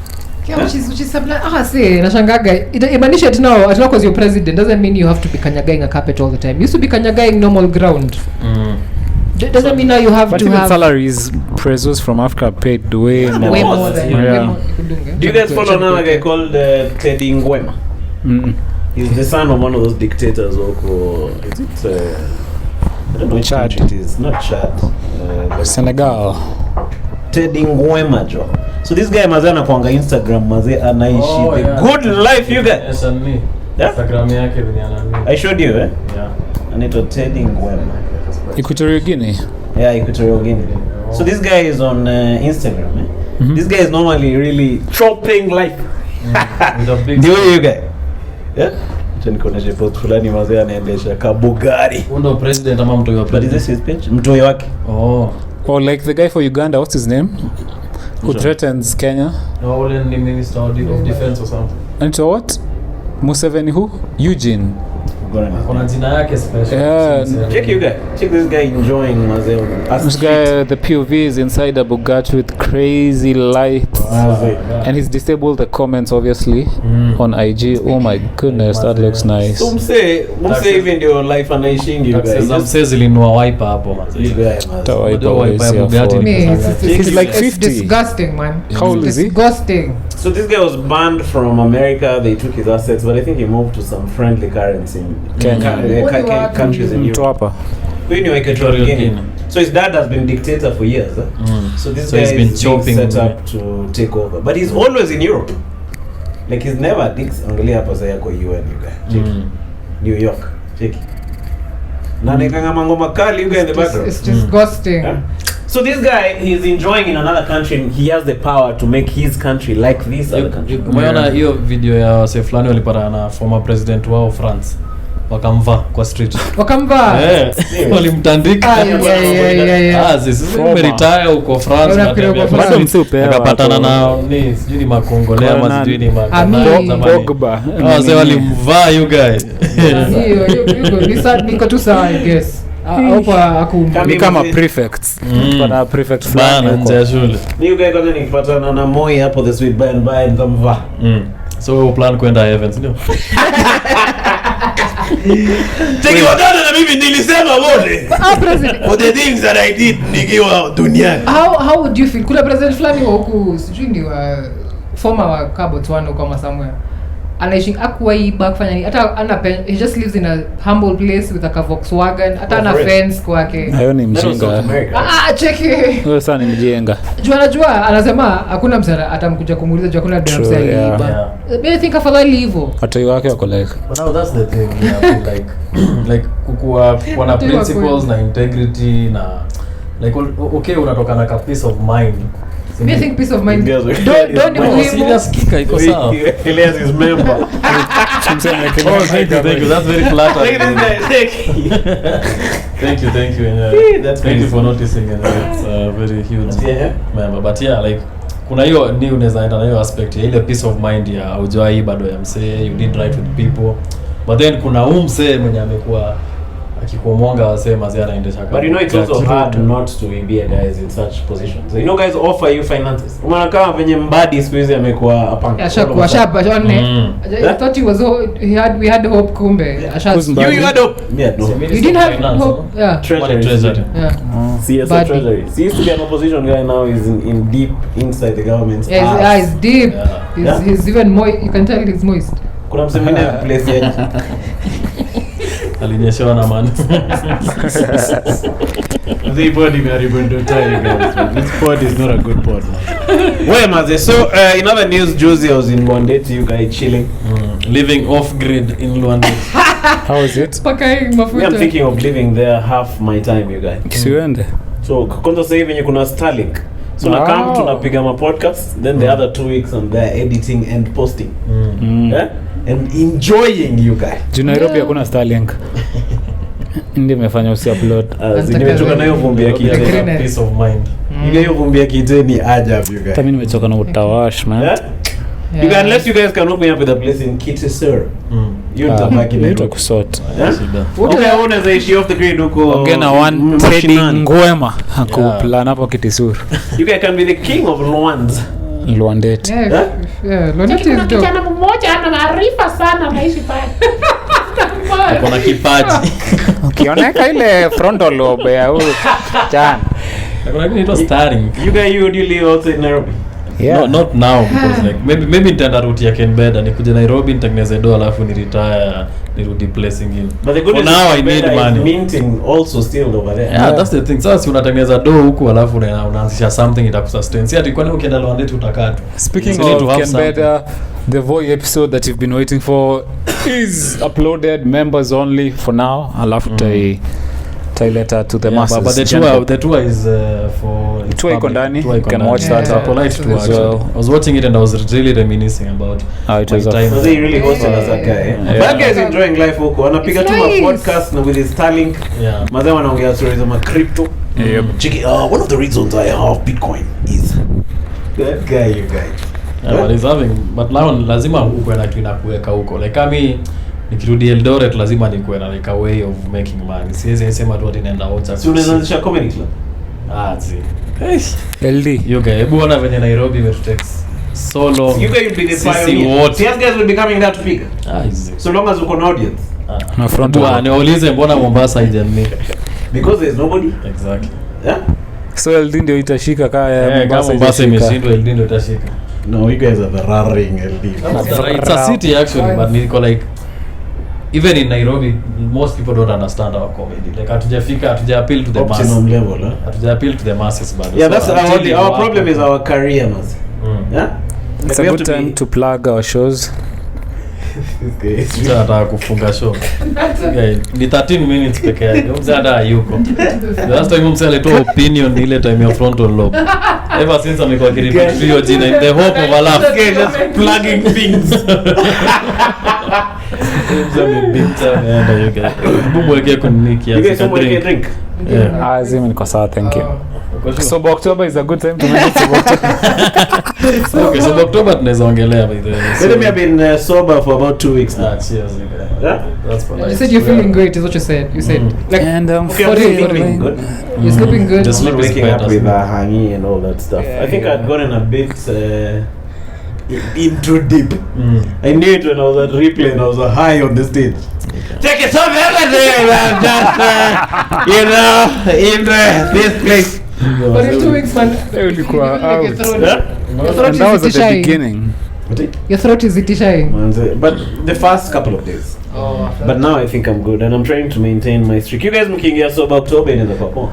Yeah, which is something. See, nashangaga. Imaanisha ati now because you're president doesn't mean you have to be kanyagaing a carpet all the time. You used to be kanyagaing normal ground. Doesn't mean now you have But to even have salaries, presos from Africa paid way more. way more than Yeah. way more. Do you guys follow another guy called Teddy Ngwema? He's the son of one of those dictators. Is it? I don't know which Chad. country it is. Not Chad. Senegal. Teddy Ngwema, Joe. So this guy mazee anakuanga Instagram mazee anaishi the yeah. good life you get. Yes, and me. Yeah? Instagram yake venye anani. I showed you, eh? Yeah. Anaitwa Teddy Ngwema. Equatorial Guinea. Yeah, Equatorial Guinea. So this guy is on Instagram, eh? This guy is normally really chopping life. With a big Ndio you guy. Yeah? Acha nikuoneshe post fulani mazee anaendesha kabugari. Undo president ama mtoi wa But is this president. his page? Mtoi wake. Oh. Or like the guy for Uganda, what's his name? Who threatens Kenya? No, ule ni minister of defense or something. And so what? Museveni who? Eugene. Kuna jina yake special. Yeah. Check you guy. Check this guy enjoying mazee. This guy, the POV is inside a Bugatti with crazy lights. And he's disabled the comments obviously on IG. Oh my goodness, that looks nice. So mse even your life anaishingi you guys. Sasa msee zilinua wiper hapo This mazee. guy mazee. That wiper Ndio was wiper ya here Bugatti for- ni Me, He's like it's 50. disgusting, man. How old is he? Disgusting. So this guy was banned from America. They took his assets, but I think he moved to some friendly currency in Kenya. countries in Mtu Europe. hapa. Equatorial Equatorial Guinea. Guinea. So his dad has been dictator for years. So this So guy he's been is being chopping set away. up to take over, but he's always in Europe. Like he's never angalia hapa sasa yako UN you guy. Check. New York. Check. Na nikanga mangoma kali you guys in the background. It's just ghosting. Yeah. So this guy he's enjoying in another country and he has the power to make his country like this other country. Umeona hiyo video ya wase fulani walipata na former president wao France wakamvaa kwa street Wakamvaa walimtandika sisi umeretire huko France bado msupe akapatana na ni sijui ni makongole ama sijui ni Pogba wase walimvaa you guys hiyo niko tu sawa I guess. Ni kama prefects. Pana prefects bana nje ya shule. You guys got nikipatana na Moi hapo the sweet by and by nikamvaa. So plan kwenda heavens ndio. Take you down na mimi nilisema wote. President. For the things that I did nikiwa duniani. How would you feel? Kuna president fulani wa huku sijui ni wa former wa Botswana kama somewhere. Anaishi akuiba kufanya nini hata ana he just lives in a humble place with a Volkswagen hata ana fence kwake. Hayo ni mjinga. Cheki. Wewe sana ni mjinga. Anajua anasema hakuna msara atamkuja kumuuliza jua kuna damn sale. I think afadhali hivyo. Hata wake wako like. But now that's the thing like kukua wana principles na integrity na like okay unatoka na peace of mind. I think peace of mind. Don't serious kika iko sawa. Elias is member. Thank you. That's very flattering. Thank you. Thank you for noticing and it's very huge. Member. But yeah, like kuna hiyo ni unaweza enda na hiyo aspect ya ile peace of mind ya ujoi bado ya msee, you did right with people. But then kuna msee mwenye amekuwa akikumonga wasema zia anaendesha kama. But you know it's also hard not to be a guys in such positions. So, you know guys offer you finances. Umeona kama venye Mbadi siku hizi amekuwa hapa. Ashakuwa I thought we had hope kumbe. You had hope. Yeah, no. You didn't have hope. Yeah. Treasury. Yeah. CSO treasury. He used to be an opposition guy, now he's in deep inside the government's Yeah, he's deep. Yeah. He's even moist. You can tell he's moist. Kuna msemene place yake. Alinyeshewa na man. The body we are going to tell you guys. This pod is not a good pod. Where maze? So in other news, Josie was in Luandate, you guys chilling, living off grid in Luandate. How is it? I'm thinking of living there half my time, you guys. Kisiwende. So kwanza sasa hivi kuna Starlink. So na kama tunapiga ma podcast, then the other 2 weeks I'm there editing and posting. Yeah? And enjoying you guys. Nairobi hakuna Starlink. Ndio imefanya usi-upload. Nimechoka na hiyo vumbi ya kiteni. Peace of mind. Hiyo vumbi ya kiteni ajabu you guys. Mimi nimechoka na utawash man. Yeah? You guys, unless you guys can hook me up with a place in Kitesur. You nitabaki na hiyo kusort. Okay, unaweza ishi off the grid huko. Ongena one Teddy Ngwema hakuplan hapo Kitesur. You guys can be the king of Luands. Luandate. Yeah, Luandate is dope. Kijana mmoja ana maarifa sana naishi pale. Kuna kipaji. Ukioneka ile frontal lobe ya huyu Chan. Kuna kitu inaitwa starring. You guys you live also in Nairobi? Yeah. No, not now because like maybe nitaenda route ya Kenbeda nikuje Nairobi nitengeneze doa alafu ni retire nirudi place ingine. But the good news now I need money. Minting also still over there. Yeah, that's the thing. Sasa unatengeneza doa huku alafu unaanzisha something itakusustain. Si ati kwani ukienda Luandate utakaa tu. Speaking of Kenbeda, the Voi episode that you've been waiting for is uploaded, members only for now. Alafu taileta to the masses. But the tour is for tour iko ndani. You can watch that. Polite tour actually. I was watching it and I was really reminiscing about how it was. So they really hosted as a guy. That guy is enjoying life huko. Anapiga tu podcast na with his Starlink. Yeah. Mazee wanaongea stories of crypto. Check one of the reasons I have Bitcoin is that guy you guys. Yeah, but he's having, but now lazima ukwe na kitu inakuweka huko. Like kami nikirudi Eldoret lazima nikuwe na like a way of making money. Siwezi sema tu ati naenda WhatsApp. Si unaanzisha comedy club? Zi. LD. You guys, hebu ona venye Nairobi imetutext so long. You guys will be the pioneer. See, guys will be coming there to pick. Zi. So long as uko na audience. Na Frontal. Niulize mbona Mombasa haijani? Because there's nobody. Exactly. Yeah? So LD ndio itashika Mombasa imeshindwa, LD ndio itashika. No, you guys are the roaring LD. It's a city actually, but niko like even in Nairobi most people don't understand our comedy. Like hatuja appeal to the masses. Optimum level, huh? Hatuja appeal to the masses but yeah, that's our problem is our career, man. Yeah? It's a good time to plug our shows. Mzee anataka kufunga show. Okay, ni 13 minutes peke yake. Mzee hata hayuko. The last time mzee alitoa opinion ile time ya Frontal Lobe. Ever since amekuwa kiripoti hiyo jina in the hope of a laugh. Okay, just plugging things. You guys want to drink? Yeah. Zim niko sawa, thank you. So October is a good time to make October. Okay, so October tunaweza ongelea by the way. Let me have been sober for about 2 weeks now. Cheers. Yeah? That's for You said you're feeling great, is what you said. You said like And Okay, I'm sleeping good. you're sleeping good. Just- I'm not Sleep is waking up better, with sleep. hangi and all that stuff. Yeah, I think yeah. I'd gotten a bit in too deep. I knew it when I was at replay and I was high on the stage. Take it off everything, man. Just in this place. But in 2 weeks, man. Ulikuwa Your out. throat- Yeah? your throat And that was is at the itchy. beginning. Your throat is itchy. But the first couple of days. Oh, But now I think I'm good and I'm trying to maintain my streak. You guys looking here sober October in the papa.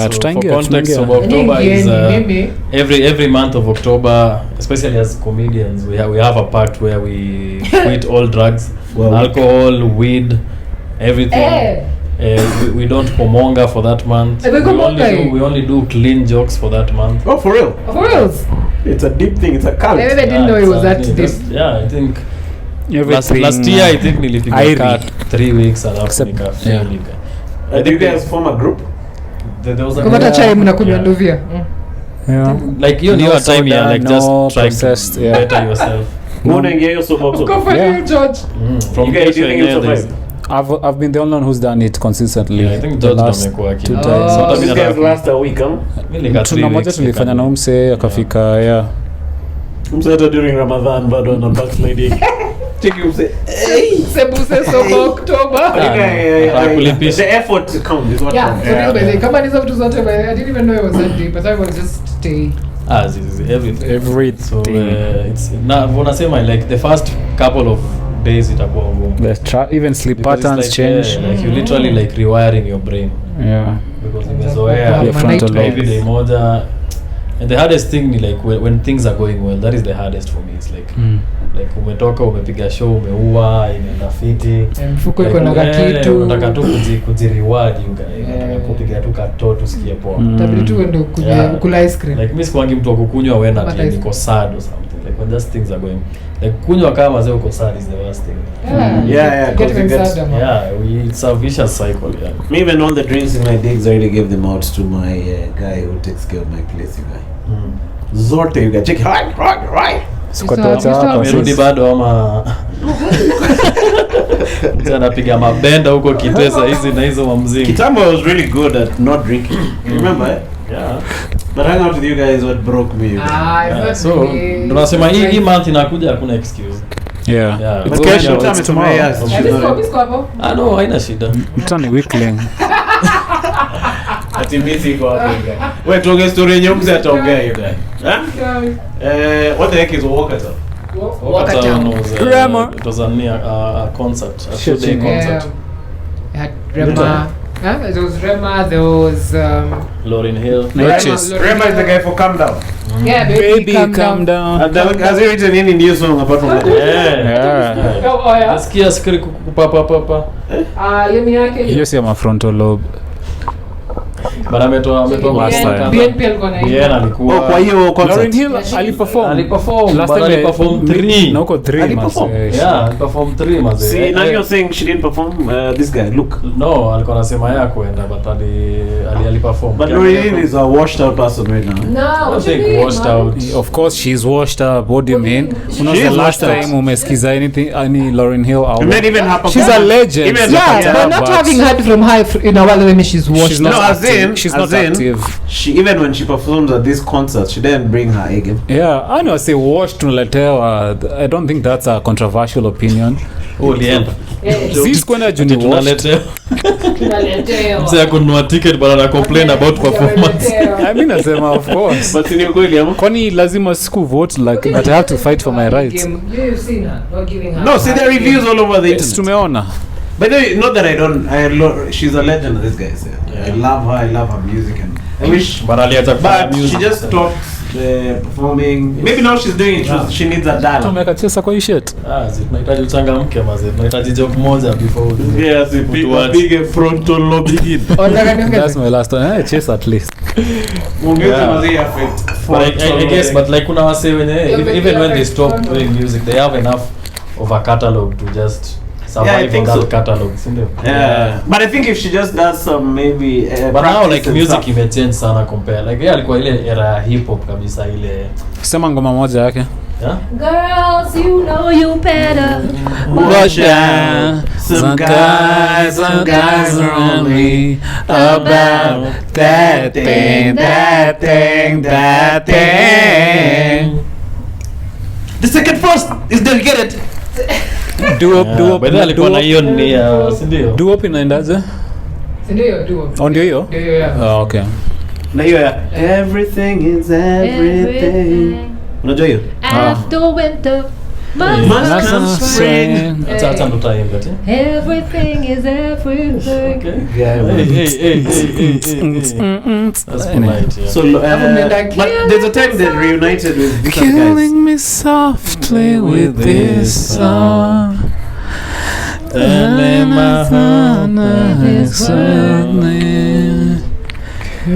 So tutaingia, for context of tutaingia. October is Mimi. every month of October, especially as comedians, we have a part where we quit all drugs, Well, alcohol, weed, everything. We don't pomonga for that month. Eh, we We only do clean jokes for that month. Oh, for real? For reals? It's a deep thing. It's a cult. Maybe I didn't know it was that deep. Yeah, I think Everything. last year I think nilipiga Airy. cut 3 weeks alafu Except- nikafeel yeah. nika. Do you guys form a group? There was a Kupata chai mnakunywa Yeah. nduvia. Yeah. Like hiyo No ndio time soda, ya like no just trying to processed, yeah. better yourself. Mbona ingia hiyo sober Go October? for Yeah. you, George. From You guys, do you Kesho think you'll yenyewe survive? I've been the only one who's done it consistently. Yeah, I think the George last amekuwa 2 akina- times. Oh. So These guys last a week, huh? Mimi nika 3 Tuna moja weeks tulifanya nika- na umse akafika, yeah. Mseta during Ramadan bado on backsliding. Take you say, hey. Sebuse sober October. Atakulipisha. The effort counts is what Yeah, counts. so real by the way, kama nizo vitu zote by the way, I didn't even know it was that deep. I thought it was just stay. Everything. So Everything. it's na wanasema like the first couple of days itakuwa ngumu. Even sleep Because it's patterns like, change. yeah, like you literally like rewiring your brain Yeah. because umezoea Yeah, frontal lobe. every day moja. And the hardest thing ni like when things are going well, that is the hardest for me. It's like like umetoka umepiga show umeua inaenda fiti. Mfuko iko na kitu. Unataka tu kujireward you guys. Unataka kupiga tu kato tusikie poa. Tabidi tu uende kula ice cream. Like mimi sikuangi mtu wa kukunywa when But ati I- niko sad or something. Like when just things are going like kunywa kama zao uko sad is the worst thing. Yeah, Get because even it gets- sadder, man. Yeah, it's a vicious cycle, yeah. Me even all the drinks in my digs, I already gave them out to my guy who takes care of my place, you guy. Zote, you guy. Check, right. Sikutoacha Mr. hapa Amerudi sisi. bado ama mtu anapiga mabenda huko Kitesa hizi na hizo mamziki. Kitambo I was really good at not drinking. You remember, eh? Yeah. But hang out with you guys, what broke me. You guys. Yeah, so tunasema hii month inakuja hakuna excuse. Yeah. Yeah. But It's kesho tomorrow. time tumea yes. Bisko hapo. No, haina shida. Mtani weakling. Ati misi iko hapo you guy. Wewe tuongee story yenye mzee ataongea you guy. What the heck is Walkertown? Walkertown was Grammar. it was a concert, a Shit, 2-day yeah. concert. Had Rema. There was Rema, there was Lauryn Hill. Noches. Remember is the guy for Calm Down. yeah, Baby, calm down. And then, has he written any new song apart from that? Yeah. Oh yeah. Nasikia skiri kupapa. Yemi yake. Hiyo si ya frontal lobe. But ametoa Last time. BNP alikuwa na Bien alikuwa. Oh, kwa hiyo concert. Lauren Hill aliperform. Aliperform. Last But time aliperform 3. Na uko 3 Aliperform. Yeah, aliperform 3 maze. See, now you're saying she didn't perform. This guy, look. No, alikuwa anasema yeye kwenda but aliperform. But Lauren Hill is a washed out person right now. No, I what think you mean, washed man? out. Of course she's washed up. What do you mean? When was She the is last washed up. time umesikiza any Lauren Hill album? And then even her She's a legend. Even Yeah, Yeah, but not but having heard from her in a while, I mean, she's washed She's up. not No, as active. in- She's as not in- active. She even when she performs at this concert, she didn't bring her A game. Yeah, I know. Say washed tunaletewa. I don't think that's a controversial opinion. Ulienda. Sisi kwenda juni washed. Tunaletea. Mzee kununua ticket but ana complain about performance. I mean, nasema of course. But in Kweli, Kwani lazima siku vote like but I have to fight for my rights. You've seen her, not giving her. no, see there are reviews all over the Yes, internet. tumeona. But not that I don't. She's a legend. This guy said. I love her. I love her music, and I wish. But aliacha kufanya But she music. just talks performing. Maybe now she's doing it. She needs a dollar. Tumeka chesa kwa hii shit. Tunahitaji uchangamke mazee. Tunahitaji job moja before we do. Yes, big frontal Lobe in. That's my last one. Chase at least. But I guess, but like kuna wase wenye even when they stop doing music, they have enough of a catalog to just survive on that catalog, sindio? Yeah. But I think if she just does some maybe but now like music imechange sana compare. Like alikuwa ile era hip hop kabisa ile. Sema ngoma moja yake. Yeah? Girls, you know you better Watch out. Some guys around me about that thing. the second verse is dedicated. Do up. But alikuwa na hiyo ni sindio? Do up inaendaje? Ndio duo. Oh, ndio hiyo? Ndio yeah. Oh, okay. Na hiyo ya everything is everything. Unajua hiyo? after winter. Must come spring. Acha ndo time but Everything is everything. okay. Yeah. Hey. That's polite, yeah. So but there's a time they reunited with these other guys. Killing me softly with this song. And my heart is suddenly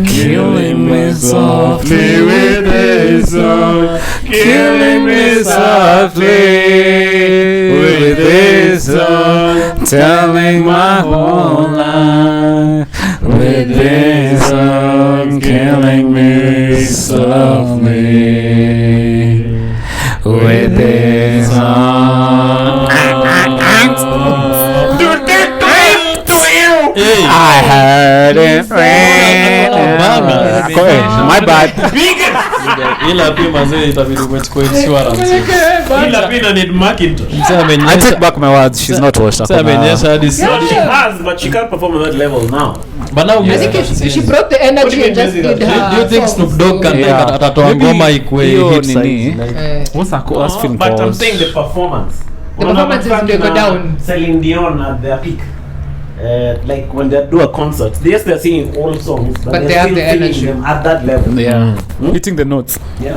killing me softly with this song. Killing me softly with this song. Telling my whole life with this song. Killing me softly with this song. I heard it rain. My bad. Ila pia mazee itabidi kuchukua insurance. Ila pia need Macintosh. I take back my words. She's not washed up. Sasa amenyesha hadi She has, but she can't perform at that level now. but now I think if she brought the energy and just did her. do you think Snoop Dogg can Yeah. take atatoa ngoma ikwe hit size nini? like What's that called? That's film But I'm called. saying the performance. The performance is they go down. Celine Dion at their peak. Like when they do a concert, yes, they're singing old songs, but But they they're have still the singing energy. them at that level. Yeah. Hitting the notes. Yeah.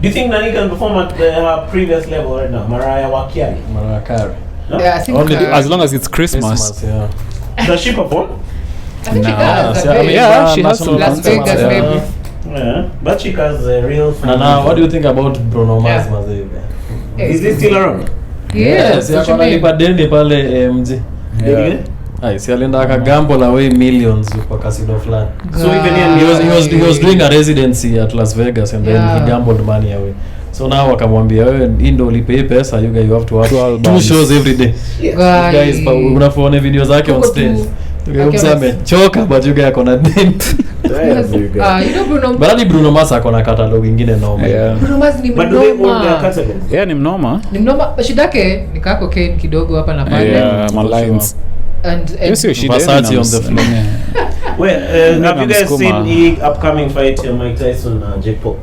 Do you think Nani can perform at her previous level right now? Mariah Wakiari. Mariah Carey? Yeah, I think Only As long as it's Christmas. yeah. Does she perform? I think she No. does. I mean, Yeah, she has some Las concerts, Vegas, yeah. maybe. Yeah, but she has a real. Na now what do you think about Bruno Mars Yeah. mazee? Is he still around? Yes, what you akona mean? lipa deni pale AMG. Yeah. Ai, si alienda akagamble away millions kwa casino fulani. So even He was doing a residency at Las Vegas and then Yeah. he gambled money away. So now wakamwambia wewe hii ndio ulipe hii pesa, you guys you have to have 2 albums. shows every day. Guys, unafuona video zake on Huko stage. tu. Ukisema amechoka but you guys akona deni. You know Bruno. But hadi Bruno Mars akona catalog ingine noma. Yeah. Bruno Mars ni But do they own their mnoma. catalog? Yeah, ni mnoma. Ni mnoma. Shida yake ni kaa cocaine kidogo hapa na pale. Yeah, my lines. And Yes, you should. Versace on the floor. Well, have you guys Msukuma. seen the upcoming fight Mike Tyson Jake Paul?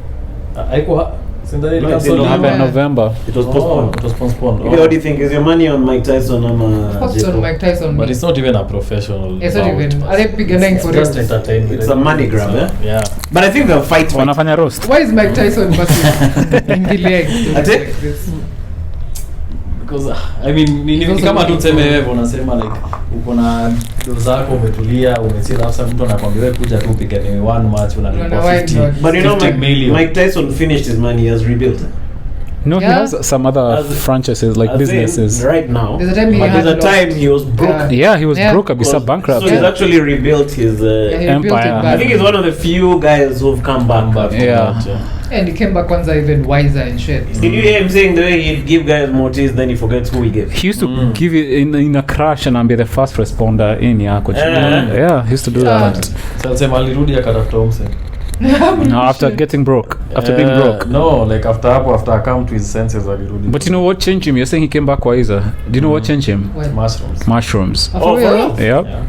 Haikuwa since No, it It'll didn't happen in November. It was postponed. It was postponed. What do you think? Is your money on Mike Tyson or Jake Tyson, Paul? Mike Tyson. But it's not even a professional. It's not bout. even. Are they beginning for Just it? entertainment. It's a money grab, eh? Yeah. But I think they'll fight. Wanafanya roast. Why is Mike Tyson versus Ingilia Ate? like this? Because I mean ni kama tu tuseme wewe unasema like uko na do zako umetulia umecheza hasa mtu anakwambia wewe kuja tu upigane one match unalipwa Unaona why 50 not? But you know, 50 million. Mike Tyson finished his money. He has rebuilt. No, he Yeah. has some other As- franchises like As in, businesses. right now. There's a time he But had there's a lost. time he was broke. Yeah, he was Yeah. broke abisa bankrupt. So he's actually rebuilt his. Yeah, he built Empire. it I back. think he's one of the few guys who've come back. Yeah. And he came back kwanza even wiser and shit. Did you hear him saying the way he'd give guys motives, then he forgets who he gave? He used to give it in a crash and be the first responder in yako. Yeah. Yeah, he used to do that. Sasa sema alirudi akatafuta umse. No, after getting broke, after being broke. No, like after I come to his senses alirudi. But you know what changed him? You're saying he came back wiser. Do you know what changed him? When? mushrooms. Mushrooms. Oh, Oh, for for real? real? Yep. Yeah.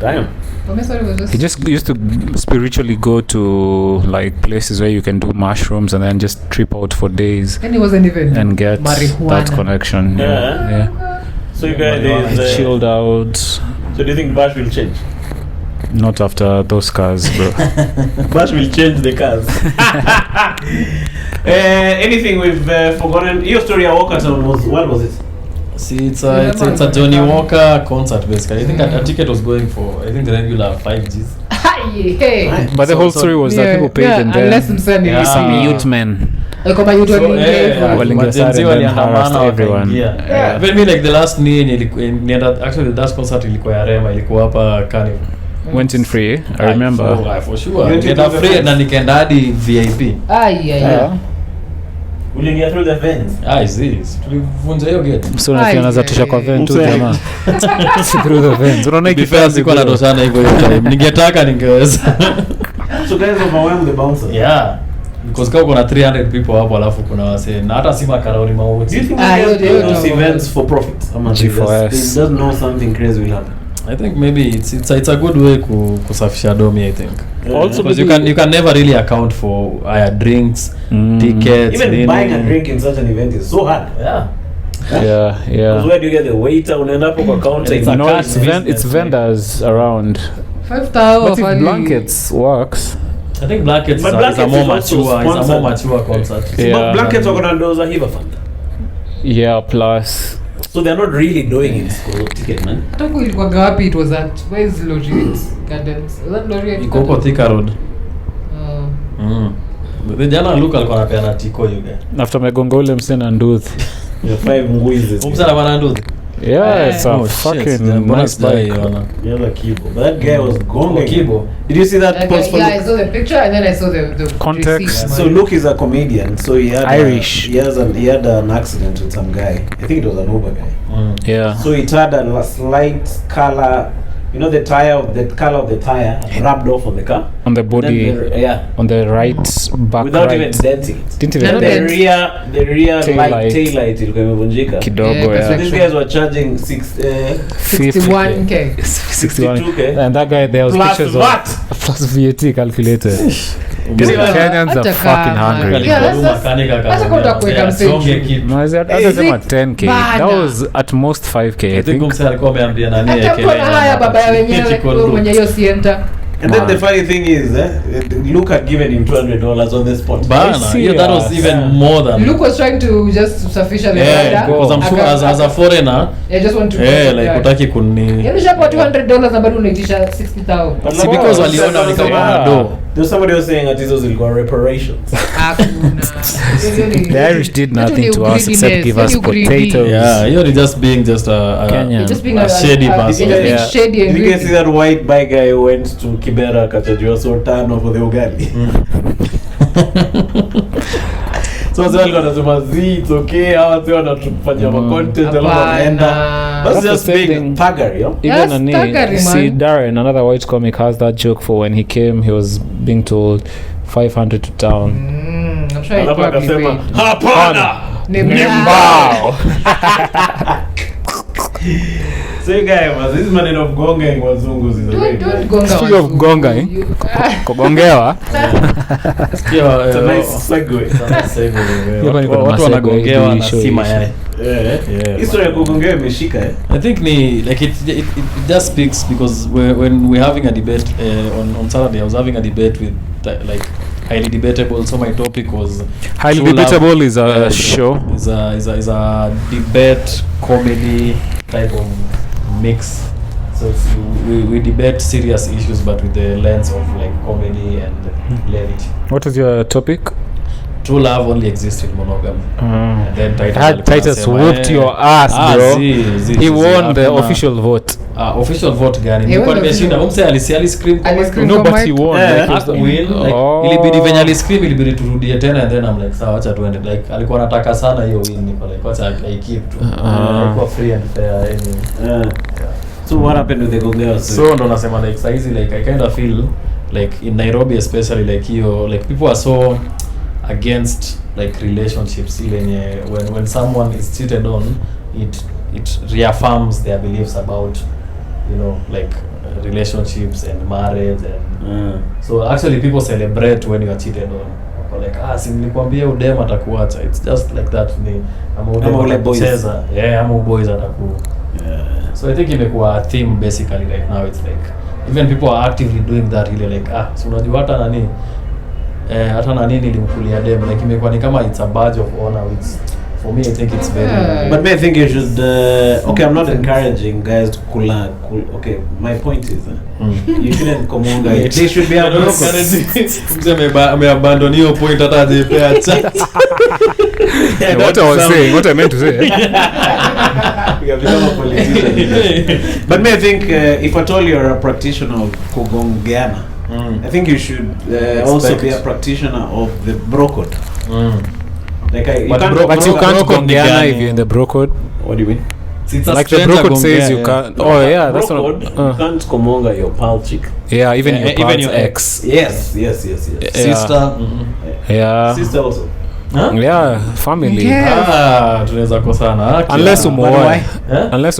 Damn. I thought it was just. He just used to spiritually go to like places where you can do mushrooms and then just trip out for days And he wasn't even and get marijuana. that connection. Yeah. Yeah. So you guys, He chilled out. so do you think Bash will change? Not after those cars, bro. Bash will change the cars. Anything we've forgotten? Your story at Walkerton was, what was it? See, it's a Johnny Walker concert basically. I think a ticket was going for, I think the regular 5 Gs. Hey. But the whole story was that people paid and unless then msanii some youth men. kama youth Walingia sare and then harassed everyone. Yeah. Even me like the last actually the last concert ilikuwa ya Rema, ilikuwa hapa Carnival. Went in free, I remember. For sure. Nikaenda free na nikaenda hadi VIP. Uliingia through the fence. Tulivunja hiyo gate. So nafiana tisha kwa vent tu jamaa. Through the vent. Unaona ikifanya iko na dosana hivyo time. Ningetaka ningeweza. So guys overwhelmed the bouncer. Yeah. Because kama kuna 300 people hapo alafu kuna wase na hata si makarori mauti. Do you think those events for profit? They doesn't know something crazy will happen. I think maybe it's a good way kusafisha domi, I think. Also because you can never really account for drinks, tickets. Even buying a drink in such an event is so hard. Yeah. Because where do you get the waiter? Unaenda hapo kwa counter. It's vendors around. 5,000. But if blankets works. I think blankets is a more mature concert. Yeah. But blankets are gonna do a Hiva fund. Yeah, plus. So they're not really doing it for ticket, man. Taku ilikuwa gapi? It was at, where is Laureate Gardens? Was that Laureate? Iko huko Thika Road. But jana Luka alikuwa anapeana tiko yuga. After megonga ule msena nduthi. Your 5 nguizi. Umsana bana nduthi. Yeah, it's a fucking nice bike. Yeah, the keyboard. But that guy was going. Keyboard. Did you see that post? Yeah, I saw the picture and then I saw the context. So Luke is a comedian. So he had Irish. He had an accident with some guy. I think it was an Uber guy. Yeah. So it had a slight color. You know the color of the tire rubbed off on the car. On the body. On the right back. Without even denting it. Didn't even dent. The rear tail light ilikuwa imevunjika. Kidogo, So these guys were charging 61k. 61k. And that guy, there was plus pictures VAT. of plus VAT calculated. Kenyans are fucking hungry. Hata kwa utakuweka mseju. No, that's about 10k. That was at most 5k, I think. Hata kwa haya baba ya wenyewe mwenye hiyo sienta. And then the funny thing is, Luke had given him $200 on the spot. That was even more than. Luke was trying to just sufficient the rider. Because I'm sure as a foreigner, I just want to. Like utaki kuni. Yaani shapo $200 na bado unaitisha 60,000. But see, because waliona ni kama do. There's somebody was saying that those will go reparations. The Irish did nothing to us except give us potatoes. Yeah, you're just being a Kenyan. Just being a shady person. Shady and you can see that white bike guy who went to Kibera akachajua sultano for the ugali. So wazee walikuwa wanasema it's okay, hawa wazee wanatufanyia content alafu wanaenda. That's just being thuggery, yo. Even see Darren, another white comic, has that joke for when he came, he was being told 500 to town. I'm sure he probably paid. Hapana! Nimbao! So you guys, this man of gonga wazungu is Don't gonga. Speaking of gonga, kugongewa. It's a nice segue. Watu wanagongewa na si mayai. History ya kugongewa imeshika. I think like it just speaks because when we're having a debate on Saturday, I was having a debate with like highly debatable. So my topic was highly debatable is a show. Is a debate comedy type of mix. So we debate serious issues but with the lens of like comedy and levity. What is your topic? True love only exists in monogamy. And then Titus whooped your ass, bro. He won the official vote. Official vote gani? Nilikuwa nimeshinda. Umse ali scream. No, but he won. Ilibidi venye ali scream ilibidi turudie tena and then I'm like sawa acha tuende. Like alikuwa anataka sana hiyo win, niko like acha I keep to. Ilikuwa free and fair anyway. So what happened with the gongewa? So ndo nasema like saizi like I kind of feel like in Nairobi especially like hiyo like people are so against like relationships even when someone is cheated on it reaffirms their beliefs about like relationships and marriage and so actually people celebrate when you are cheated on like si nilikwambia udem atakuacha. It's just like that ni ama ule boys ama boys ataku. So I think imekuwa a theme basically right now. It's like even people are actively doing that ile like so unajua hata nani nilimkulia dem like imekuwa ni kama it's a badge of honor which for me I think it's very but I think you should okay, I'm not encouraging guys to kula okay, my point is you shouldn't komunga they should be ame abandon your point hata ajepea chat. What I meant to say you become a politician. But I think if at all you're a practitioner of kugongeana I think you should also be a practitioner of the bro code. Like you can't gongeana if you're in the bro code. What do you mean? It's like the bro code says you can't. Oh yeah, that's what you can't komonga your pal chick. Yeah, even your even your ex. Yes. Sister. Yeah. Sister also. Huh? Yeah, family. Tunaweza kosana. Unless umuoe. Unless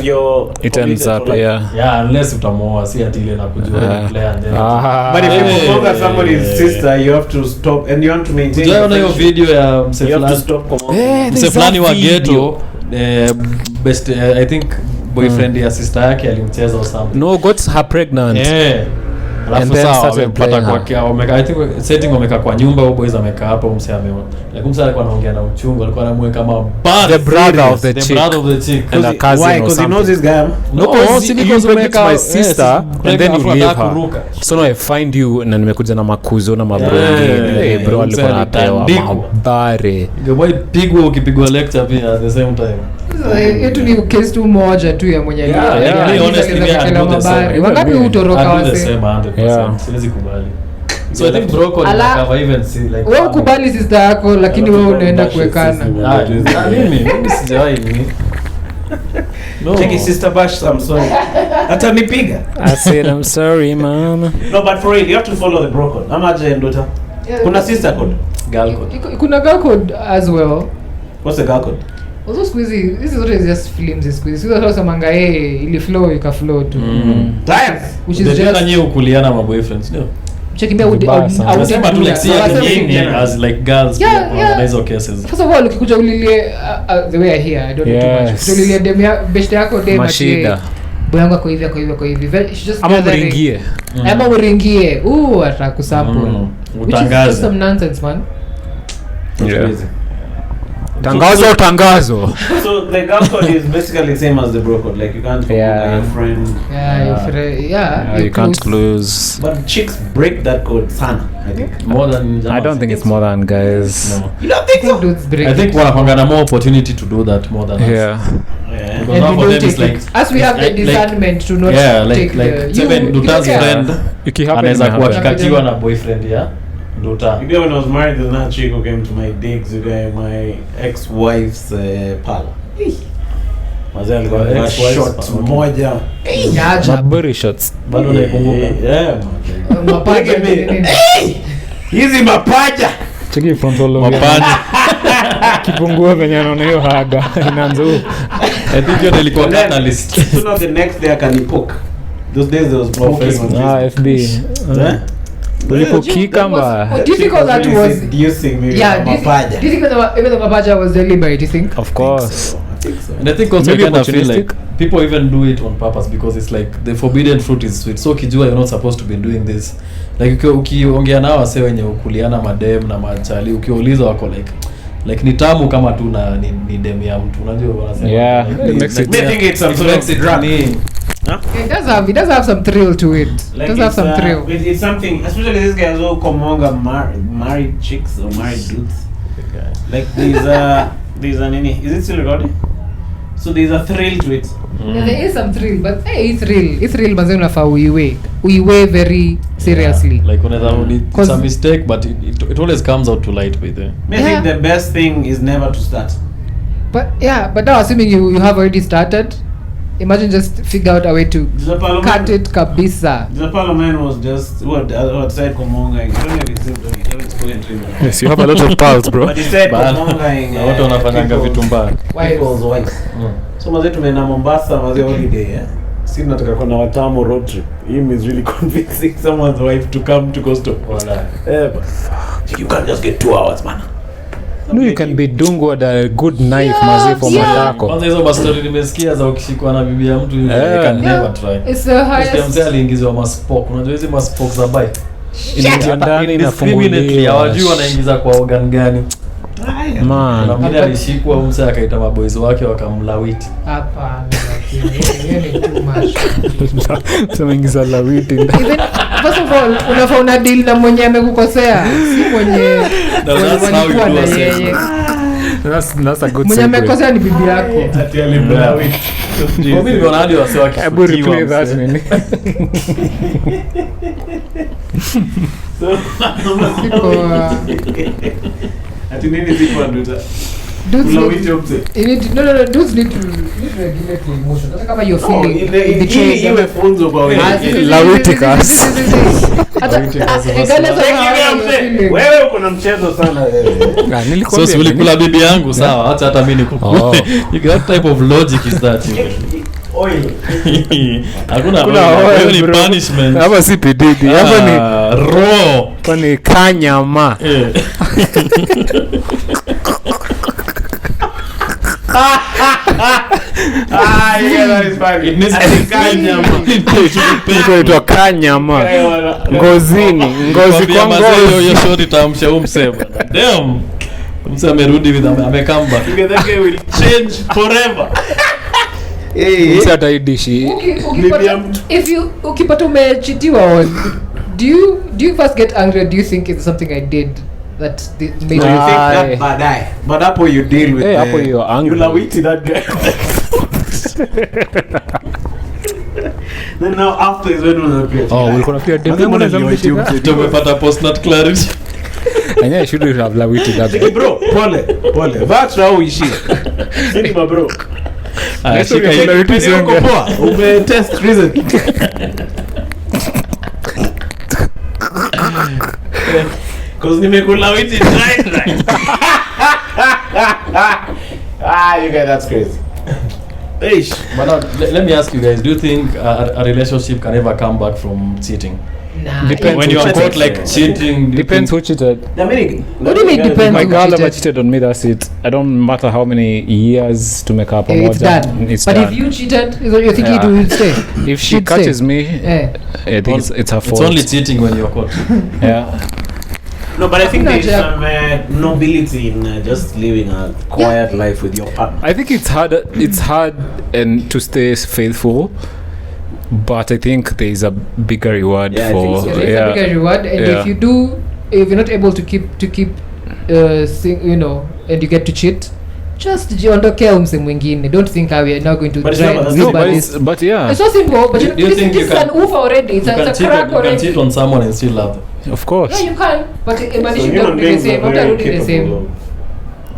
you're it ends up unless utamuoa si ati ile na kujua player and then. But if you komonga somebody's sister you have to stop and you want to maintain. Unaona hiyo video ya mse fulani wa ghetto best I think boyfriend ya sister yake alimcheza or something. No, got her pregnant. Alafu sasa wamepata kwa I think setting wameka kwa nyumba au boys amekaa hapo mse ameona. Like mse alikuwa anaongea na uchungu, alikuwa anamweka kama the brother of the chick and a cousin why? Because he knows this guy. No, because umeka my sister and then you leave her. So now I find you na nimekuja na makuzo na mabrongi. Bro alikuwa anapewa mabare. Boy pigwa ukipigwa lecture pia at the same time. Yetu ni case tu moja tu ya mwenye honestly wangapi utoroka wase siwezi kubali. So I think bro code cover even see like wewe ukubali sister yako lakini wewe unaenda kuwekana. Mimi sijawahi ni No. Check his sister bash, I'm sorry. Atanipiga. I said I'm sorry mama. No, but for real you have to follow the bro code. Ama je ndota. Kuna sister code, girl code. Kuna girl code as well. What's the girl code? Also squeezy, this is what is just films is squeezy. Sio sasa manga ili flow ikaflow tu. Which is just nyewe ukuliana ma boyfriends ndio. Chekimbia unasema tu like see as like girls in hizo cases. First of all ukikuja ulilie the way I hear I don't know too much. Ulilie dem ya best yako dem mashida. Boyanga kwa hivi. She just ama mringie. Ama mringie. Atakusample. Utangaze. Some nonsense man. Yeah. Tangazo. So the girl code is basically same as the bro code. Like you can't your friend. You can't lose. But chicks break that code sana, I think. More than I don't think it's more than guys. No. You don't think so? I think wanapanga more opportunity to do that more than us. Yeah. Because now for them it's like as we have the discernment to not take the seven Duta's friend anaweza kuwa kikatiwa na boyfriend ya Duta. You know when I was married there's another chick who came to my digs, my ex-wife's pal. Mazee alikuwa na shot moja. Body shots. Bado naikumbuka. Yeah. mapaja. Hizi mapaja. Cheki frontal lobe. Mapaja. Kipungua venye anaona hiyo haga inaanza. I think hiyo ilikuwa catalyst. So now the next day akanipoke. Those days there was poking on Facebook. FB. Ulipokika mbaya. What do you think all that was? Seducing me. Mapaja. Do you think that even the mapaja was deliberate, you think? Of course. And I think also I kind of feel like people even do it on purpose because it's like the forbidden fruit is sweet. So ukijua you're not supposed to be doing this. Like ukiongea nao wase wenye ukuliana madem na machali ukiuliza wako like ni tamu kama tu na ni dem ya mtu unajua wanasema. Yeah. I think it's some sort of drug. It does have some thrill to it. Like it does have some thrill. It's something, especially these guys who come among married chicks or married dudes. Like there's a nini. Is it still recording? So there's a thrill to it. Yeah, there is some thrill, but hey, it's real. It's real, but unafaa uiwe very seriously. Like it's a mistake, but it always comes out to light with it. I think the best thing is never to start. But now assuming you have already started, imagine just figure out a way to cut it kabisa. The parliament was just what said Komonga. I don't know if it's spoken to him. Yes, you have a lot of pals, bro. But he said Komonga na watu wanafanyanga vitu mbaya. People's wives. So mazee tumeenda Mombasa mazee holiday, si nataka kuna Watamu road trip. Him is really convincing someone's wife to come to Coastal. Wala. You can't just get 2 hours, man. No, you can be dungwa a good knife mazi for matako. Kwanza hizo mastori nimesikia za ukishikwa na bibi ya mtu you can never try. It's the highest. Mzee aliingizwa maspok. Unajua hizi maspok za bike. Inaingia ndani inafunguliwa. Hawajui wanaingiza kwa organ gani. Man. Na mimi alishikwa mzee akaita maboys wake wakamlawiti. Hapa ni too much. Tumeingiza lawiti. Even first of all, unafaa una deal na mwenye amekukosea, si mwenye walikuwa na yeye. That's a good Mwenye segue. amekosea ni bibi yako. Ati alimlawiti. Mimi nimeona hadi wase Hebu replay wakifikiwa. that nini. Ati nini ziko nduta? Dudes Ulawiti need, mse. you need to, no, dudes need to regulate your emotions. Hata kama you're feeling betrayed. Iwe funzo kwa wewe. Lawiticus. Hata regardless of how you're feeling. Wewe uko na mchezo sana wewe. Nilikwambia. So ulikula bibi yangu sawa, hata mimi nikukule. Oh. What type of logic is that? Oil. Hakuna oil, hiyo ni bro. punishment. Hapa si pididi. Hapa ni raw. ni kanyama. Yeah, that is fine. It needs to be kanyama. Inaitwa kanyama. Ngozini, ngozi kwa ngozi. Hiyo short tamsha umsema. Damn. Mse amerudi with amecome back. Together they will change forever. Msi ataidishi. If you ukipata umechitiwa on, do you first get angry, or do you think it's something I did that made No, you you think Aye. that baadaye. But hapo you deal with Hey, hapo you're angry. you lawiti that guy. Then now after is when we'll create. Oh, ulikuwa nafikiria demu yangu anaweza mdishika? Tumepata post nut clarity. Anya I should have lawiti that. Hey bro, pole. That's how we shit. Sini ma bro. Shika hii. Pele uko poa. Ume test recently. Cause nimekulawiti right. You guys, that's crazy. Eish. But let me ask you guys, do you think a relationship can ever come back from cheating? Nah. Depends. When you are cheating. caught like cheating, do you Depends think- who cheated. What do you mean depends? My who girl cheated? ever cheated on me, that's it. I don't matter how many years tumeka pamoja. It's done. It's But done. if you cheated, is what you're thinking Yeah. it will stay. If she She'd catches stay. me, Yeah. I think it's her It's fault. only cheating when you're caught. Yeah. No, but I think Hakuna there's haja. some nobility in just living a quiet life with your partner. I think it's hard. It's hard and to stay faithful, but I think there is a bigger reward Yeah, I for. think so. So there's a bigger reward, and Yeah. if you're not able to keep and you get to cheat, just jiondokea umse mwingine. Don't think we are now going to But it's try not- and No, do but this. but yeah, It's so simple, but Do you this think is you can- an oof already. It's You a can cheat crack on- you can already. cheat on someone and still love them. of course. Yeah, you can, but So imagine human don't be the beings same. are very Not the capable same. of-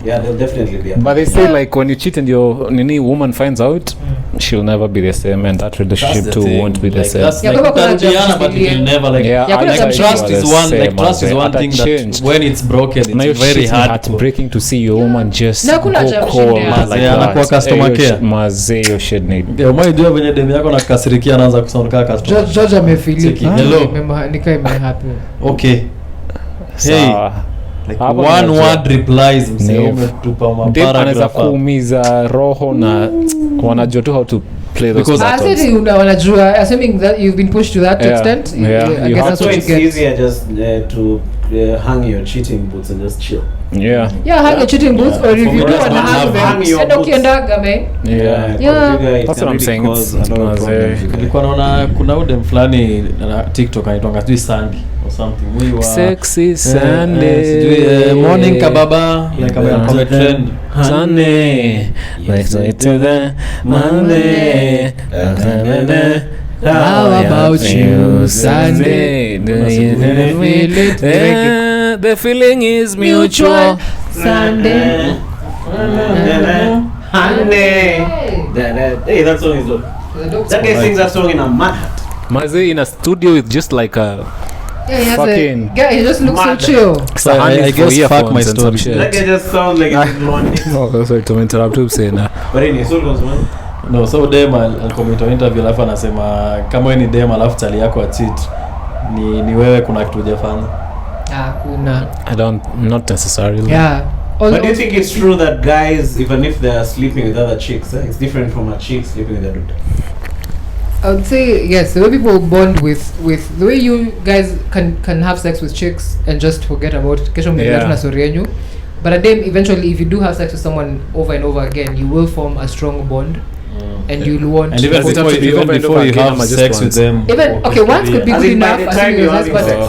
Yeah, they'll definitely be. But they say like when you cheat and your nini woman finds out, she'll never be the same, and that relationship too won't be the Like, same. that's Yeah, like but kuna utarudiana, jambo but it will shikilia. never like. Yeah, Yeah, kuna I jambo like Trust the is one. same Like trust as is one it thing changed. that when it's broken, Now it's your very shit hard. heartbreaking to see your woman just Na kuna go jambo cold shida. like Yeah, that. anakuwa customer Your care. mazee, your shit need. Umaijua venye demu yako nakasirikia anaanza kusonga kaa customer. George amefili. Cheki, hello. Nika imehappen. Okay. Hey. Sawa. Like Hapo one unajua. word replies msee Ni- umetupa Dem anaweza maparagraph. kuumiza roho na wanajua tu how to play those Because I battles. said wanajua, assuming that you've been pushed to that Yeah, extent, yeah, I you guess have that's So what you it's get. easier just to hang your cheating boots and just chill. Yeah. Yeah, hang your cheating boots, or if For you me, do that's wanna not hang have them, hang your enda boots. ukiendaga, man. Yeah. Yeah. That's what I'm saying, it's mazee. Nilikuwa naona kuna udem fulani na TikTok anaitwa sijui Sandy or something. We were Sexy Sunday. sijui morning kababa like kama trend. Sunday. Let's go to the Monday. How about you, Sunday? Do you feel it? The feeling is mutual. Sunday. Hey, that song is dope. That guy sings that song in a mad hat. Mazee in a studio with just like a Yeah, he has Fucking- yeah, he just looks mad. so chill. So I guess fuck my story. That guy just sounds like he's blonde. Oh, sorry to interrupt you saying that. But anyway, so goes man. No, so dem alikomita interview alafu anasema kama wewe ni dem alafu chali yako cheat ni wewe kuna kitu hujafanya. Kuna. I don't, not necessarily. Yeah. But do you think it's true that guys, even if they are sleeping with other chicks, it's different from a chick sleeping with a dude? I would say yes. The way people bond with the way you guys can have sex with chicks and just forget about kesho mngeleta na story yenyu. But then eventually, if you do have sex with someone over and over again, you will form a strong bond, and you'll want. And even before you have sex with them. Even okay, once could be good enough,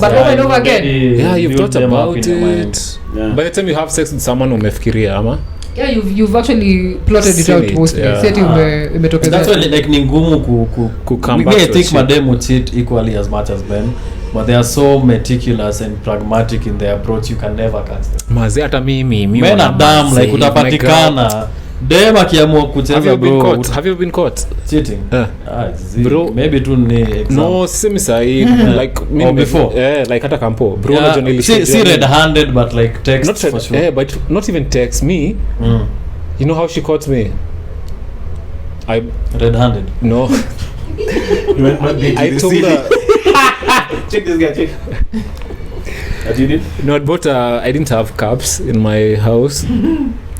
but over and over again. Yeah, you've thought about it. Yeah. By the time you have sex with someone umefikiria ama. Yeah, you've actually plotted it out mostly. That's why like ni ngumu ku come back. I think madem would cheat equally as much as men, but they are so meticulous and pragmatic in their approach, you can never catch them. Mazi hata mimi men are dumb, like utapatikana dem akiamua kucheza bro. Have you been caught cheating? Bro, maybe tu ni exam. No, simi sahi like or before. Like hata kampo bro, yeah, journalist see red handed but like text not for sure. But not even text me. You know how she caught me? I red handed. No. I told her check this guy, check. What you did? No, I didn't have cups in my house.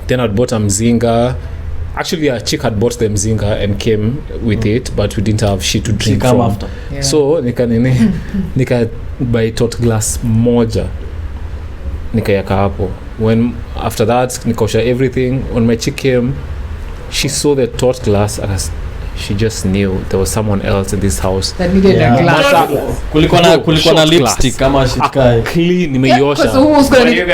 Then I'd bought a mzinga. Actually, a chick had bought the mzinga and came with it, but we didn't have shit to drink from. After. Yeah. So nika buy tot glass moja. Nikayaka hapo. When after that nikaosha everything. When my chick came, she saw the tot glass and she just knew there was someone else in this house that needed a glass. Kulikuwa na lipstick kama shitkai clean nimeiosha. So who's going to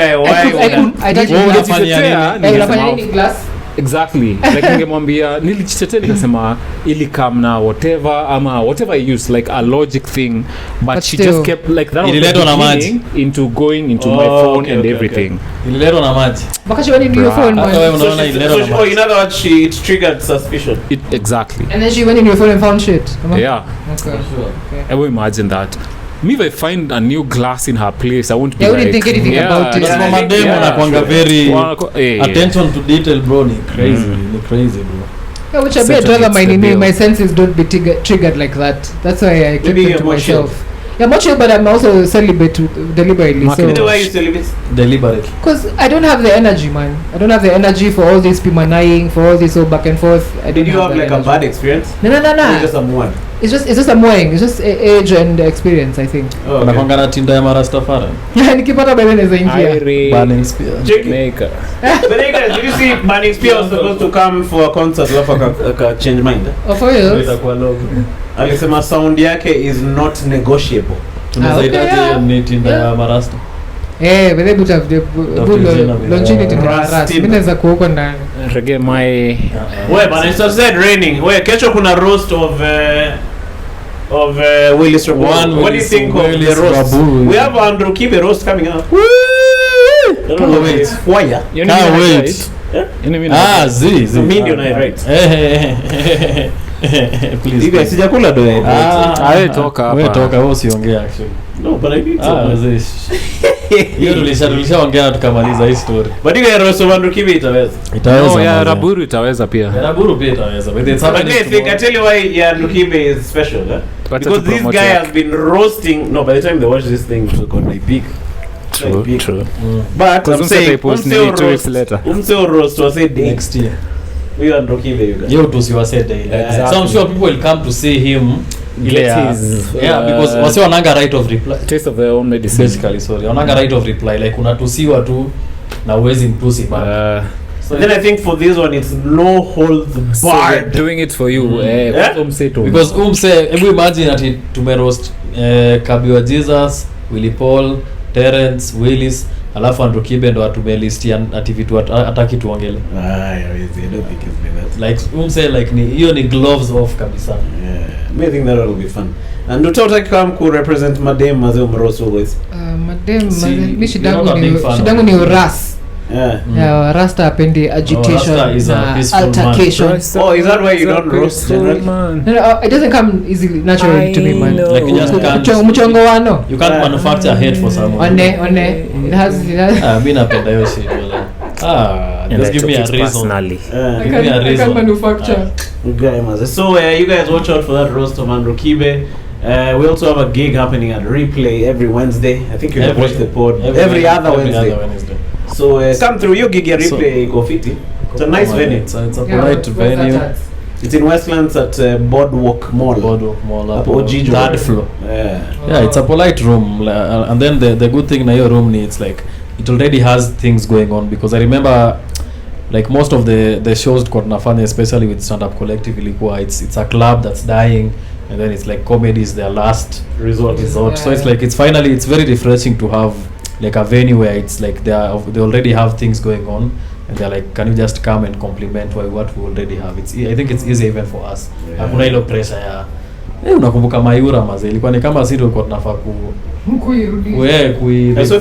glass? Exactly. Like ningemwambia nilijitetea nikasema ili come na whatever I used, like a logic thing, but she still, just kept like that was into going into my phone and everything. Ililetwa na maji. Because she went into your phone. Unaona ililetwa na maji. In other words, it triggered suspicion. Exactly. And then she went in your phone and found shit. Yeah. Okay. I will imagine that. Me, if I find a new glass in her place, I won't be wouldn't think anything about it. That's my demo anakuanga very attention to detail, bro. Ni crazy, bro. Yeah, which I bet rather my senses don't be triggered like that. That's why I keep it to myself. Yeah, I'm not sure, but I'm also celibate deliberately. So why you celibate? Deliberately. Because I don't have the energy, man. I don't have the energy for all this pimanaying, for all this back and forth. Did you have like a bad experience? No. Just someone. It's just annoying. It's just age and experience, I think. Unakwanga na tinda ya marastafari. Nikipata bebe naweza ingia. Burning Spear. Maker. But did you see Burning Spear was supposed to come for a concert alafu change mind? Oh, for real? Itakuwa Lobe. Alisema sound yake is not negotiable. Tunaweza ni tinda ya marasta. But they would have the longevity to harass. Mimi naweza kuoko ndani. Reggae my Wewe bana, it said raining. Wewe kesho kuna roast of Willis Raburu. What do you think of the roast? We have Andrew Kibe roast coming up. Can't wait. Why? Can't wait. The medium I right. Please. Hivi sijakula do. Awe toka hapa. Wewe toka, wewe usiongea actually. No, but I need to. Hiyo tulishaongea tukamaliza hii story. But hiyo roast of Andrew Kibe itaweza. No, ya Raburu itaweza pia. Raburu pia itaweza. But it's happening. I think I tell you why Andrew Kibe is special, because this guy has been roasting. No, by the time they watch this thing, it's going to be big. True. But I'm saying, umse roast was a day next year. We are Andrew Kibe, you guys. You to see was a day. So I'm sure people will come to see him. Because wasi wananga right of reply. Taste of their own medicine. Basically, sorry. Wananga right of reply. Like unatusiwa tu na uwezi mtusi bana. So then I think for this one it's no holds barred. So doing it for you. Because hebu imagine ati tumeroast Kabiwa Jesus, Willy Paul, Terence, Willis, alafu Andrew Kibe ndo atumelistia ati vitu ataki tuongele. I don't think it's been that. Like like ni hiyo ni gloves off kabisa. I think that will be fun. And utotaka come ku represent madem mazeo mroso always. Madem mimi shidangu ni uras. Rasta apendi agitation altercation. Oh, is that why you don't roast generally? No, it doesn't come easily naturally to me, man. Like you just can't. You can't manufacture hate for someone. It has. Mimi napenda hiyo shit wala. Just give me a reason. Personally. Give me a reason. I can manufacture. So you guys watch out for that roast of Andrew Kibe. We also have a gig happening at Replay every Wednesday. I think you have watched the pod every other Wednesday. So come through your gig ya replay iko fiti. It's a nice venue. It's a polite venue. It's in Westlands at Boardwalk Mall. Up Ojijo. third floor. Yeah, It's a polite room, and then the good thing na your room it's like it already has things going on, because I remember like most of the shows tunafanya, especially with stand up collective, ilikuwa it's a club that's dying, and then it's like comedy is their last resort. Yeah. So it's like it's very refreshing to have like a venue where it's like they already have things going on, and they're like, can you just come and compliment what we already have. I think it's easy even for us. Hakuna ile pressure ya unakumbuka Mayura mazee, ilikuwa ni kama sisi tulikuwa tunafaa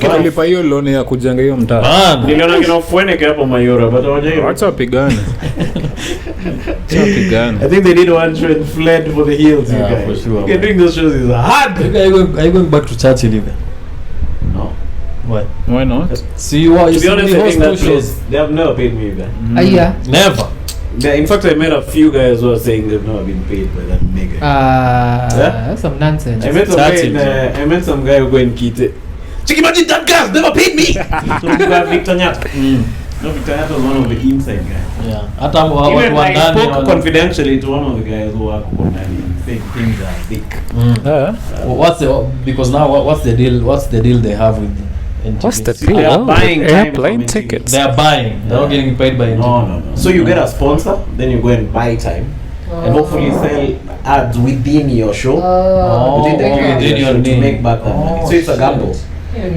kuilipa hiyo loan ya kujenga hiyo mtaa. Niliona kina Fueneke hapo Mayura, but hawajaiva. Acha wapigane. I think they did one show and fled for the hills. Yeah, you guys. for sure. Okay, doing those shows is hard. Are you going back to Churchill even? No. Why not? See you To be honest, I think that shows. place, they have never paid me either. Yeah. Never. In fact, I met a few guys who are saying they've never been paid by that nigga. That's some nonsense. I met some guy who go in Kite. Check, imagine that guy never paid me. So you got Victor Nyata. No, Victor Nyata was one of the inside guys. Yeah. Hata Even I spoke confidentially to one of the guys who work on that. Saying things are thick. Because now what's the deal? What's the deal they have with NTV? What's the They are deal? buying time Airplane from tickets. They are buying. They're not getting paid by NTV. No. So you get a sponsor, then you go and buy time, and hopefully sell ads within your show, within your show to make back that money. So it's a gamble.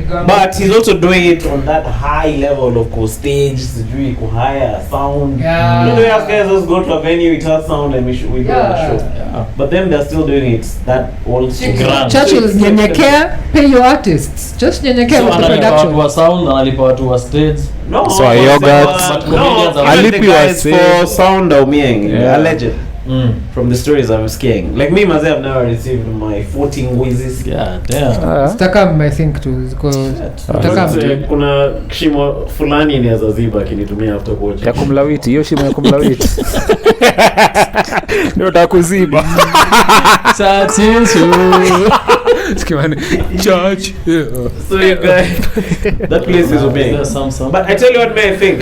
But he's also doing it on that high level of stage, sijui kuhire sound. Yeah. You know, the guys just go to a venue, it has sound, and we do a show. Yeah. But then they're still doing it that old school. Grand. Churchill, nyenyekea, pay your artists. Just nyenyekea So with the analipa watu production. wa sound, analipa watu wa stage. No, So but yogurt. no, Alipi even the guys was for sound umieng, Yeah. alleged. From the stories I'm skiing. Like me, Maze, I've never received my 14 whizzes. Yeah, damn. Stakam, I think, to go. Kuna kishimo fulani ni azaziba kinitumia after watch. Ya kumlawiti, hiyo shimo ya kumlawiti. Ndio takuziba. Skimani. Church. So you guys, that place is obeying. But I tell you what, may I think,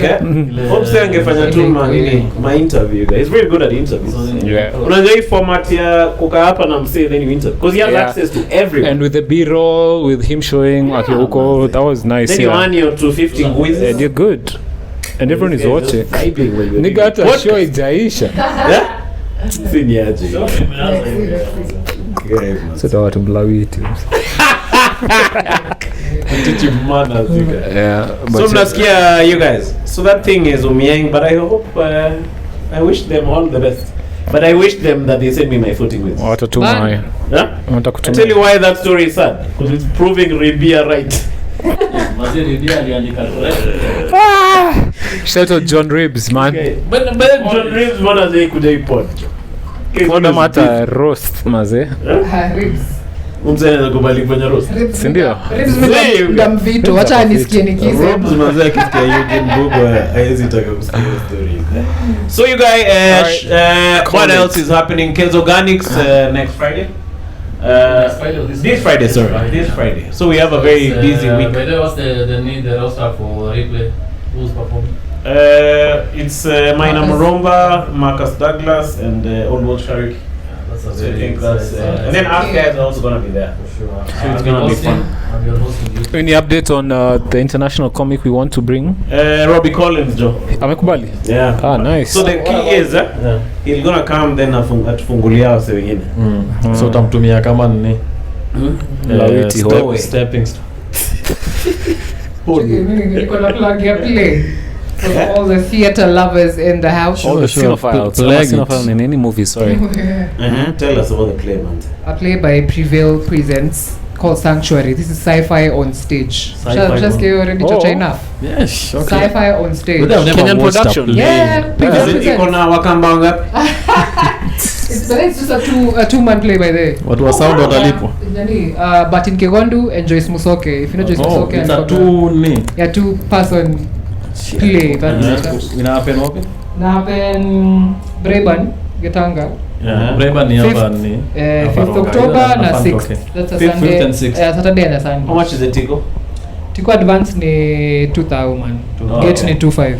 Hope saying angefanya tu my interview, guys. He's very good at interviews. Yeah. Unajua hii format ya kukaa hapa na msee then you interview, because he has access to everyone. And with the B-roll, with him showing akiuko, that was nice. Then you earn your 250 quizzes. And you're good. And everyone is watching. Nigga hata show ijaisha. Siniaje. Sasa watu mlawiti. Teach you manners, you guys. Yeah. So mnasikia you guys. So that thing is umieng, but I hope I wish them all the best. But I wish them that they send me my footing with. Watatuma haya. Huh? I tell you why that story is sad. Because it's proving Ribia right. Shout out John Ribs, man. But John Reeves man has a kuja ipot. Mbona mata roast maze? Ribs. Umzee anakubali kufanya roast. Si ndio? Ribs mda mvito, wacha nisikie nikisema. Robs manze akisikia Eugene Bugo haezi taka kusikia story. So you guys, what else is happening? Kenzo Organics next Friday. This Friday, sorry. This Friday. So we have a very busy week. By the way, what's the roster for replay? Who's performing? It's Maina Muromba, Marcus Douglas, and Old World Sharik. That's a So I very think that's and then our guys are also gonna be there. for sure. So it's gonna be fun. Any update on the international comic we want to bring? Robbie Collins, Joe. Amekubali? Yeah. Ah, nice. So the key is he's gonna come then atufungulia wase wengine. So utamtumia kama nini? Lawiti ho. Stepping stone. Niko na plug ya play. So all the theater lovers in the house. All the Sure. cinephiles. Plug it. Cinephile in any movie, sorry. Tell us about the play, man. A play by Prevail Presents called Sanctuary. This is sci-fi on stage. Sci-fi Just get already Oh. chocha enough. Yes, okay. Sci-fi on stage. But I've never Kenyan watched a production. play. Yeah, Prevail Is it Presents. iko na wakamba wangapi? It's just a two-man play by the way. Watu wa sound watalipwa. But in Kegondu and Joyce Musoke. If you know Joyce Musoke, It's and a got two two-person play. ina happen wapi? Na happen Braeburn, Getanga. Breba ni hapa ni 5th October na 6th. Okay. That's a 5th Sunday. and 6th. Saturday and a How Sunday. much is the ticket? Tiko advance ni 2000 man. Gate ni 25.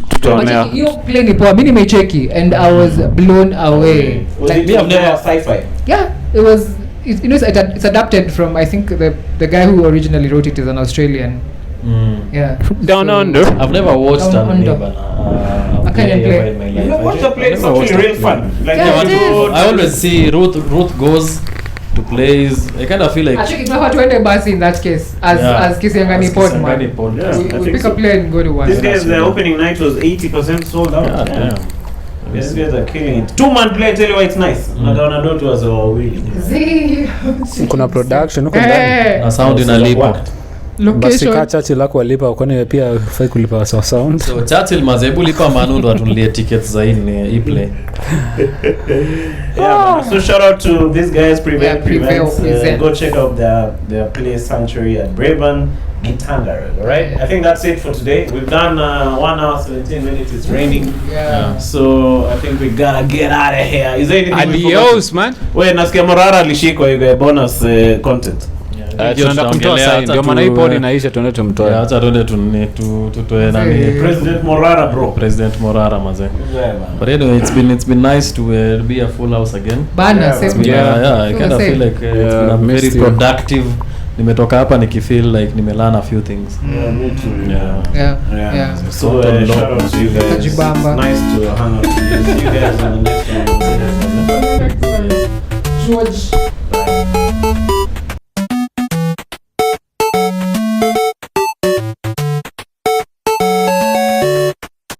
Tutaonea. Hiyo play ni poa. Mimi nimecheki and I was blown away. Like me, I've never sci-fi. Yeah, it was. It's adapted from, I think the guy who originally wrote it is an Australian. Yeah. Down under. I've never watched Down an Under. but I can't play. in my You life. watch the play, it's Never watched actually the real play. fun. Like Yeah, it is. I always see Ruth goes to plays. I kind of feel like Actually, if I to enter bus in that case, as Kisiangani Pod, man. Kisangani Pod. Yeah. I We think pick so. a play and go to one. This guy's the opening night was 80% sold out. Yeah, damn. These guys are killing it. 2-man play, tell you why it's nice. Nadaona Dot was wawili. Z. Kuna production huko ndani. Na sound inalipa. Basi kaa Location. chache lako walipa kwani pia ufai kulipa sawa sound. So Churchill mazebu lipa Manu ndo atunulie tickets za hii play. Yeah, so shout out to these guys, Prevail Prevents. Present. Go check out their play Sanctuary at Braeburn, Gitanga. Alright, I think that's it for today. We've done 1 hour 17 minutes. It's raining, Yeah. so I think we gotta get out of here. Is there anything we forgot? Adios man. Wait, nasikia Morara alishikwa, you get bonus content. Tunaenda kumtoa sasa ndio maana hii pod inaisha tuende tumtoe. Acha tuende tutoe nani President Morara, bro. President Morara maze. Yeah, man. But anyway, it's been nice to be a full house again. Bana, Yeah, same. Yeah, I kind of feel like it's been a very missed you. productive. Nimetoka hapa nikifeel like nimelearn a few things. Yeah, me too. Yeah. Yeah. So Frontal, shout Lobe. out to you guys. Najibamba. Nice to hang out with you. See you guys on the next one. George.